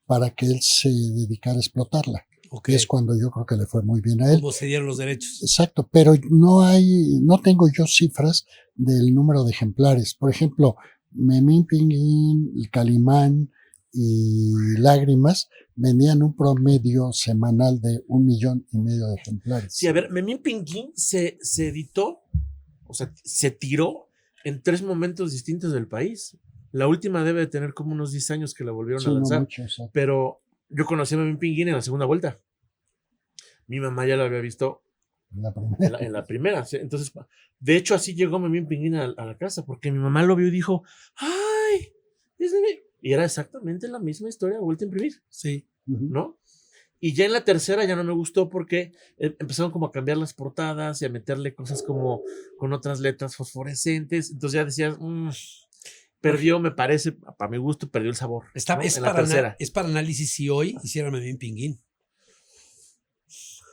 para que él se dedicara a explotarla. Ok. Y es cuando yo creo que le fue muy bien a él. Como se dieron los derechos. Exacto, pero no tengo yo cifras del número de ejemplares. Por ejemplo, Memín Pinguín, el Calimán y Lágrimas vendían un promedio semanal de 1,5 millones de ejemplares. Sí, a ver, Memín Pinguín se editó, o sea, se tiró en 3 momentos distintos del país. La última debe de tener como unos 10 años que la volvieron Sí, a no lanzar. mucho, exacto. Pero yo conocí a Memín Pinguín en la segunda vuelta. Mi mamá ya lo había visto La primera. en la primera. ¿Sí? Entonces, de hecho, así llegó Memín Pinguín a la casa, porque mi mamá lo vio y dijo, ¡ay! Es de mí". Y era exactamente la misma historia, vuelta a imprimir, Sí. Ujú. ¿no? Y ya en la tercera ya no me gustó porque empezaron como a cambiar las portadas y a meterle cosas como con otras letras fosforescentes. Entonces ya decías, perdió, me parece, para mi gusto, perdió el sabor. ¿no? Es En la tercera. para análisis si hoy hiciera Memín Pinguín.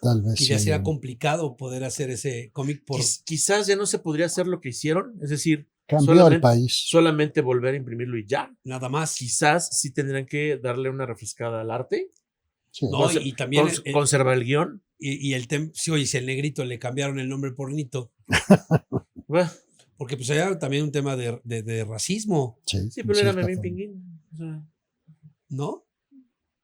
Tal vez. Y ya sí. será complicado poder hacer ese cómic por... Quizás ya no se podría hacer lo que hicieron, es decir, Cambió el país. solamente volver a imprimirlo y ya. Nada más. Quizás sí tendrían que darle una refrescada al arte. Sí. No, y también... conservar el guión. Y el tema... Sí, oye, si el negrito le cambiaron el nombre por Nito. Bueno, Porque pues había también un tema de racismo, Sí, sí, pero en era cierta Memín forma. Pinguín. O sea, ¿no?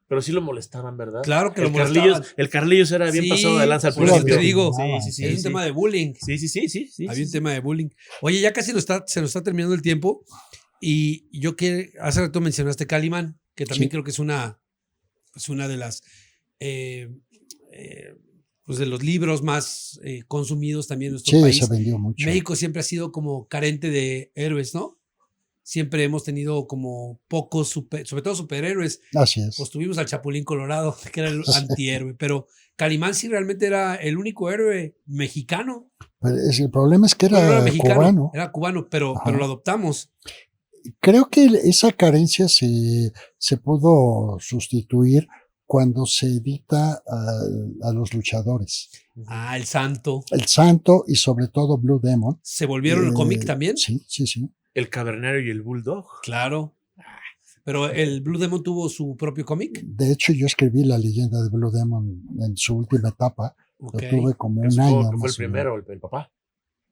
pero sí lo molestaban, ¿verdad? Claro que el lo molestaban. El Carlillos era bien Sí, pasado de lanza al por eso principio. te digo, Sí, sí, es un sí. tema de bullying. Sí. Había un tema de bullying. Oye, ya casi se nos está terminando el tiempo. Y yo que hace rato mencionaste Calimán, que también Sí. creo que es una de las pues de los libros más consumidos también en nuestro Sí, país. se vendió mucho. México siempre ha sido como carente de héroes, ¿no? Siempre hemos tenido como pocos, sobre todo superhéroes. Así es. Pues tuvimos al Chapulín Colorado, que era el antihéroe, pero Calimán sí realmente era el único héroe mexicano. Pero el problema es que era mexicano, cubano. era cubano, pero Ajá. lo adoptamos. Creo que esa carencia se pudo sustituir cuando se edita a los luchadores. Ah, el Santo. El Santo y sobre todo Blue Demon. ¿Se volvieron el cómic también? Sí. El Cavernario y el Bulldog. Claro. Pero el Blue Demon tuvo su propio cómic. De hecho, yo escribí la leyenda de Blue Demon en su última etapa. Ok. Lo tuve como Que un supongo año. que fue el más o menos. primero, el papá.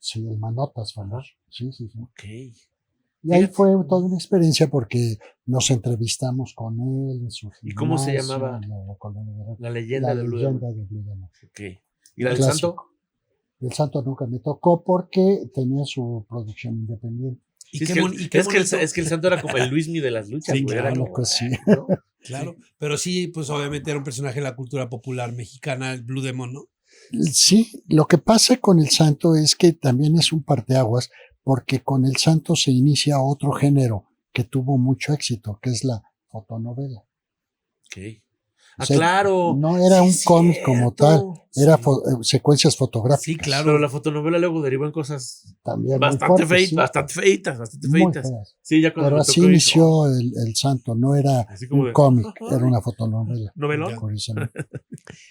Sí, el Manotas famoso. Sí. Ok. Y ahí fue toda una experiencia porque nos entrevistamos con él en su ¿Y cómo se gimnasio, llamaba? en la Colonia Guerrero. La leyenda de Blue leyenda Demon. de Blue Demon. Ok. ¿Y la del Clásico. Santo? El Santo nunca me tocó porque tenía su producción independiente. Y Sí, qué es, que mon- y qué es, que el, bonito. es que el Santo era como el Luismi de las luchas. Sí, güey, era claro, como, pues sí. ¿no? Claro. Pero sí, pues obviamente era un personaje de la cultura popular mexicana, el Blue Demon, ¿no? Sí, lo que pasa con el Santo es que también es un parteaguas porque con el Santo se inicia otro género que tuvo mucho éxito, que es la fotonovela. Ok. O Ah, sea, claro. no era un cómic como tal, era Sí. secuencias fotográficas. Sí, claro. Pero la fotonovela luego derivó en cosas También bastante muy fuertes, sí, bastante feitas. muy feas. Sí, ya cuando Pero me así tocó inició el Santo, no era Así como un de, cómic, "Ay". era una fotonovela. ¿Novelón? Ya. Curiosamente.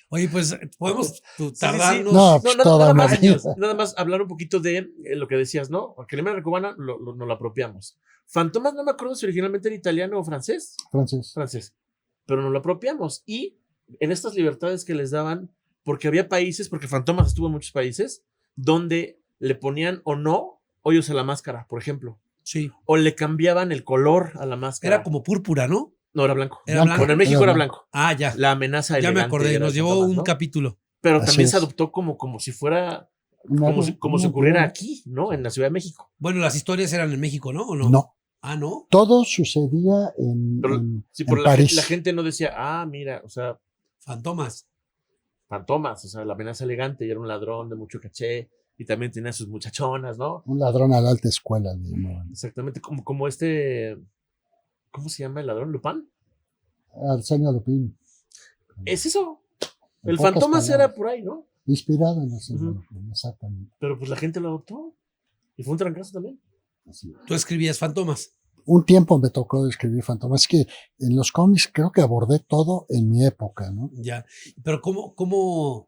Oye, pues podemos Sí. tardarnos. No, pues, toda una vida. Nada más hablar un poquito de lo que decías, ¿no? Porque la cubana nos la apropiamos. Fantomas no me acuerdo si originalmente era italiano o francés. Francés. Pero nos lo apropiamos. Y en estas libertades que les daban, porque había países, porque Fantomas estuvo en muchos países, donde le ponían o no hoyos a la máscara, por ejemplo. Sí. O le cambiaban el color a la máscara. Era como púrpura, ¿no? No, era blanco. Era blanco. Bueno, en México Era era blanco. Ah, ya. La amenaza Ya me elegante acordé. era Nos de llevó Fantomas, un ¿no? capítulo. Pero Así también se es. adoptó como si fuera, Una- como si una- ocurriera aquí, ¿no? En la Ciudad de México. Bueno, las historias eran en México, ¿no? ¿O no? No, Ah, ¿no? todo sucedía en, Pero, en- sí, en pero París. la gente no decía, mira, o sea, Fantomas. Fantomas, o sea, la amenaza elegante y era un ladrón de mucho caché y también tenía sus muchachonas, ¿no? Un ladrón a la alta escuela. Le llamaban. Exactamente, como ¿cómo se llama el ladrón? ¿Lupin? Arsenio Lupin. Es eso. En El pocas Fantomas palabras. era por ahí, ¿no? Inspirado en Arsenio Ujú. Lupin, exactamente. Pero pues la gente lo adoptó. Y fue un trancazo también. Así es. Tú escribías Fantomas. Un tiempo me tocó escribir Fantomas. Es que en los cómics creo que abordé todo en mi época, ¿no? Ya. Pero o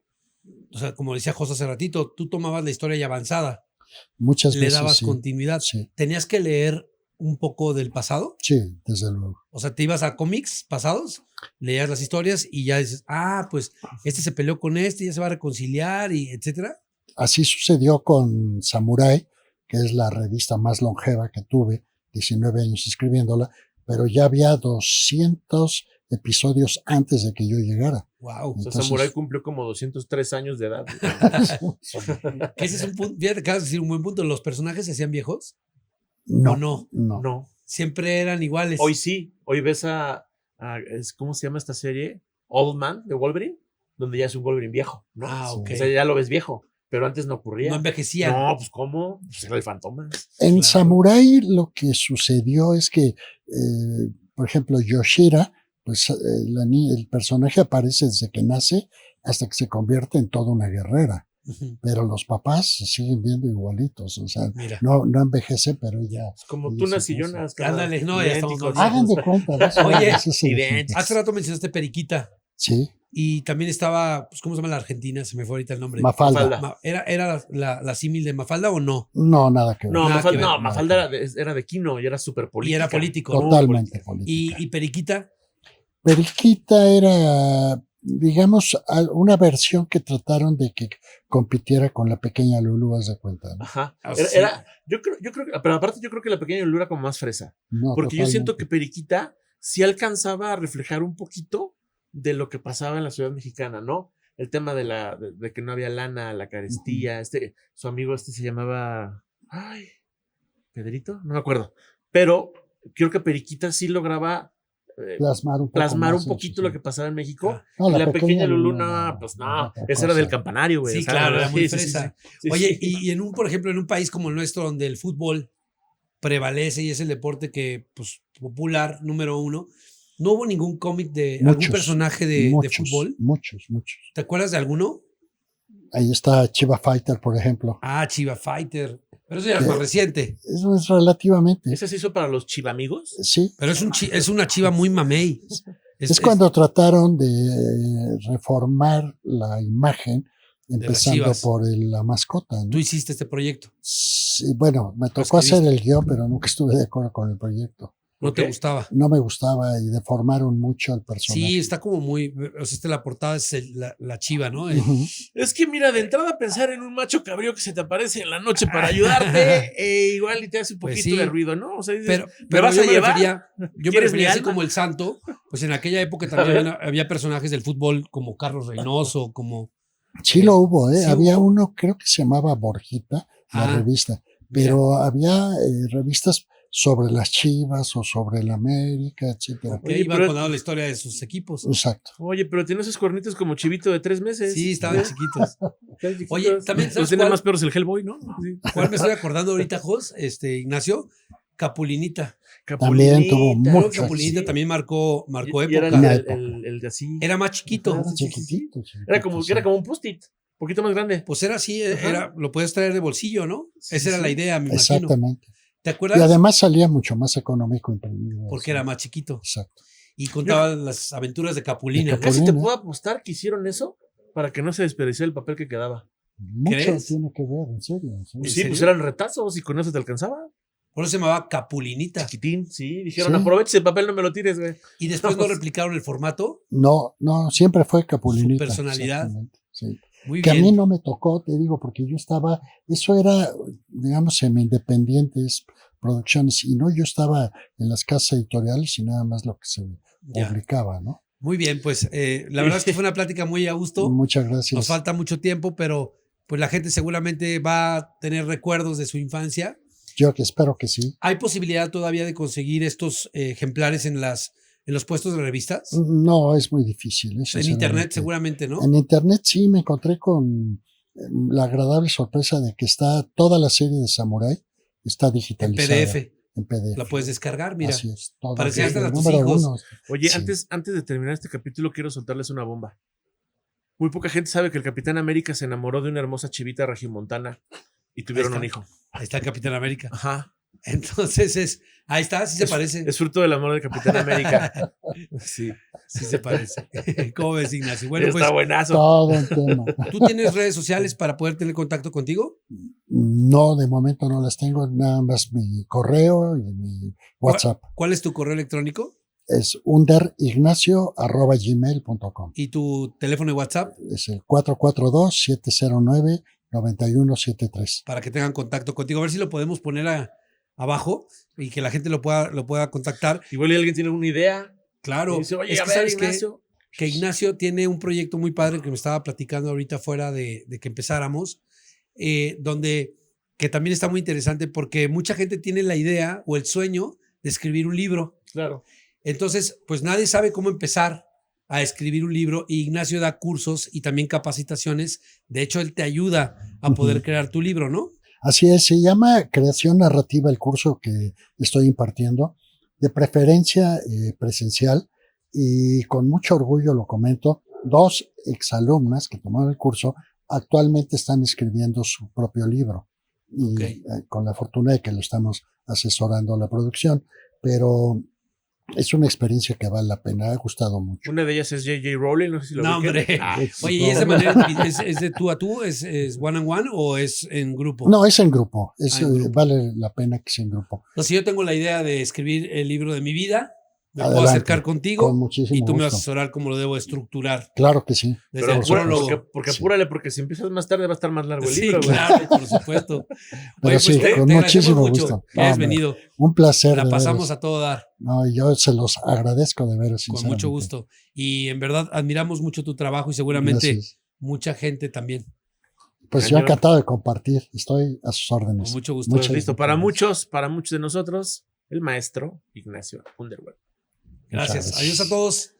sea, como decía José hace ratito, tú tomabas la historia ya avanzada, Muchas le veces dabas sí. continuidad. Sí, ¿Tenías que leer un poco del pasado? sí, desde luego. O sea, te ibas a cómics pasados, leías las historias y ya dices, pues este se peleó con este, ya se va a reconciliar y etcétera. Así sucedió con Samurai, que es la revista más longeva que tuve, 19 años escribiéndola, pero ya había 200 episodios antes de que yo llegara. Wow. O sea, Entonces- Samurai cumplió como 203 años de edad. Ese es un punto, fíjate que acabas de decir un buen punto. ¿Los personajes se hacían viejos? No, ¿O no? no. No. Siempre eran iguales. Hoy sí. Hoy ves ¿cómo se llama esta serie? Old Man de Wolverine, donde ya es un Wolverine viejo, ¿no? Ah, ok. O sea, ya lo ves viejo, pero antes no ocurría. No envejecían. No, pues ¿cómo? Pues era el Fantomas. En Claro. Samurai lo que sucedió es que, por ejemplo, Yoshira, pues el personaje aparece desde que nace hasta que se convierte en toda una guerrera, Ujú. pero los papás se siguen viendo igualitos, o sea, Mira. no envece, pero ya. Es como Sí, Tunas sí, y sí. Jonas. Ándale, no, ya estamos idénticos. más Hagan de cuenta. Oye, ese es el idénticos. ejemplo. Hace rato mencionaste Periquita. Sí, Y también estaba, pues, ¿cómo se llama la argentina? Se me fue ahorita el nombre. Mafalda. ¿Era la símil de Mafalda o no? No, nada que ver. No, Nada que ver, Mafalda era de Kino y era súper política. Y era político, ¿no? Totalmente política. Y Periquita. Periquita era, digamos, una versión que trataron de que compitiera con la pequeña Lulú, haz de cuenta, ¿no? Ajá. Ah, Yo creo, pero aparte yo creo que la pequeña Lulu era como más fresa. No, Porque yo siento totalmente. que Periquita sí alcanzaba a reflejar un poquito de lo que pasaba en la ciudad mexicana, ¿no? El tema de que no había lana, la carestía, su amigo se llamaba, Pedrito, no me acuerdo. Pero creo que Periquita sí lograba Plasmar un poquito lo que pasaba en México. Ah, No, y la pequeña Lulú, no, pues no, esa era del campanario, güey. sí, o sea, claro, era muy sí, sí, sí, fresa. sí, Oye, sí. y por ejemplo, en un país como el nuestro, donde el fútbol prevalece y es el deporte que, pues, popular, número uno, ¿no hubo ningún cómic de algún personaje de fútbol? Muchos. ¿Te acuerdas de alguno? Ahí está Chiva Fighter, por ejemplo. Ah, Chiva Fighter. Pero eso ya es más reciente. Eso es relativamente. ¿Ese se hizo para los chivamigos? Sí. Pero es una chiva muy mamey. Es cuando trataron de reformar la imagen, empezando Chivas. por la mascota, ¿no? Tú hiciste este proyecto. Sí, bueno, me tocó escribiste. hacer el guión, pero nunca estuve de acuerdo con el proyecto. No te Ok. gustaba. No me gustaba y deformaron mucho al personaje. Sí, está como muy. O sea, la portada es la chiva, ¿no? Ujú. Es que mira, de entrada pensar en un macho cabrío que se te aparece en la noche para ayudarte, igual y te hace un Pues poquito sí. de ruido, ¿no? O sea, dices, Pero ¿me vas yo a me llevar? refería, yo me ¿Quieres refería mi así alma? como el santo, pues en aquella época también había personajes del fútbol como Carlos Reynoso, como. Sí lo hubo, ¿eh? Sí Había hubo. uno, creo que se llamaba Borjita, la Ah, revista, pero había revistas sobre las Chivas o sobre el América, etcétera. que Oye, iban pero- contando la historia de sus equipos. Exacto. Oye, pero tiene esos cuernitos como chivito de 3 meses. Sí, estaban chiquitos. Están chiquitos. Oye, también, Los ¿sabes tiene cuál? más perros el Hellboy, ¿no? Sí. ¿Cuál me estoy acordando ahorita, Jos? Ignacio? Capulinita. También tuvo Creo que mucho Capulinita sí. también marcó Y era época. el de así. Era más chiquito. Era sí, sí, sí. chiquitito. Era como sí. un post-it, un poquito más grande. Pues era así, Ajá. lo puedes traer de bolsillo, ¿no? Sí, Esa era sí. la idea, me imagino. Exactamente. ¿Te acuerdas? Y además salía mucho más económico imprimido. Porque así. era más chiquito. Exacto. Y contaba las aventuras de Capulina. De ¿no? Casi te Capulina. puedo apostar que hicieron eso para que no se desperdició el papel que quedaba. Mucho ¿Crees? tiene que ver, en serio. en serio. Pues ¿En sí, serio? pues eran retazos y con eso te alcanzaba. Por eso se llamaba Capulinita. Chiquitín, sí. Dijeron, Sí. aprovecha ese papel, no me lo tires, güey. Y después no replicaron el formato. No, siempre fue Capulinita. Su personalidad. exactamente, sí. Muy Que bien. a mí no me tocó, te digo, porque yo estaba, eso era, digamos, semi-independientes producciones, y no yo estaba en las casas editoriales y nada más lo que se Ya. publicaba, ¿no? Muy bien, pues la verdad es que fue una plática muy a gusto. Muchas gracias. Nos falta mucho tiempo, pero pues la gente seguramente va a tener recuerdos de su infancia. Yo que espero que sí. ¿Hay posibilidad todavía de conseguir estos ejemplares en los puestos de revistas? No, es muy difícil. Eso En se internet ve que- seguramente, ¿no? En internet sí me encontré con la agradable sorpresa de que está toda la serie de Samurai, está En digitalizada. PDF. En PDF. La puedes descargar, mira. Así es. Todo Parecía hasta el a tus número hijos. 1. Oye, Sí. antes de terminar este capítulo, quiero soltarles una bomba. Muy poca gente sabe que el Capitán América se enamoró de una hermosa chivita regiomontana y tuvieron Ahí un está. hijo. Ahí está el Capitán América. Ajá. Entonces ahí está, sí se parece. Es fruto del amor del Capitán América. Sí. Sí se parece. ¿Cómo ves, Ignacio? Bueno, pues Está buenazo. Todo un tema. ¿tú tienes redes sociales para poder tener contacto contigo? No, de momento no las tengo, nada más mi correo y mi WhatsApp. ¿Cuál es tu correo electrónico? Es underignacio@gmail.com. ¿Y tu teléfono de WhatsApp? Es el 442-709-9173. Para que tengan contacto contigo. A ver si lo podemos poner abajo y que la gente lo pueda contactar. Igual y alguien tiene alguna idea. Claro. Y dice, oye, Es a que ver, sabes qué? Ignacio. Que Ignacio tiene un proyecto muy padre que me estaba platicando ahorita fuera de que empezáramos, donde que también está muy interesante porque mucha gente tiene la idea o el sueño de escribir un libro. Claro. Entonces, pues nadie sabe cómo empezar a escribir un libro y Ignacio da cursos y también capacitaciones. De hecho, él te ayuda a poder crear tu libro, ¿no? Así es, se llama Creación Narrativa el curso que estoy impartiendo, de preferencia presencial, y con mucho orgullo lo comento, 2 exalumnas que tomaron el curso actualmente están escribiendo su propio libro, y Ok. con la fortuna de que lo estamos asesorando a la producción, pero Es una experiencia que vale la pena, ha gustado mucho. Una de ellas es J.J. Rowling, no sé si lo No, ubiquen. hombre. Ah, Oye, ¿y esa manera es de tú a tú? ¿Es one on one o es en grupo? No, es en grupo, En grupo. vale la pena que sea en grupo. Entonces, si yo tengo la idea de escribir el libro de mi vida, me puedo Adelante, acercar contigo con muchísimo y tú me vas a gusto. asesorar cómo lo debo estructurar. Claro que sí. Desde Pero el prólogo. porque Sí. apúrale, porque si empiezas más tarde va a estar más largo el Sí, libro, güey. claro, por supuesto. Pero sí, te con agradecemos muchísimo mucho gusto. que hayas Hombre, venido. Un placer. La de pasamos veras. a todo dar, No, yo se los agradezco de veras, con sinceramente. mucho gusto. Y en verdad admiramos mucho tu trabajo y seguramente Gracias. mucha gente también. Pues yo Cañón. encantado de compartir. Estoy a sus órdenes. Con mucho gusto. Pues Muchas listo, para gracias. muchos de nosotros, el maestro Ignacio Underwood. Gracias. Muchas Adiós a todos.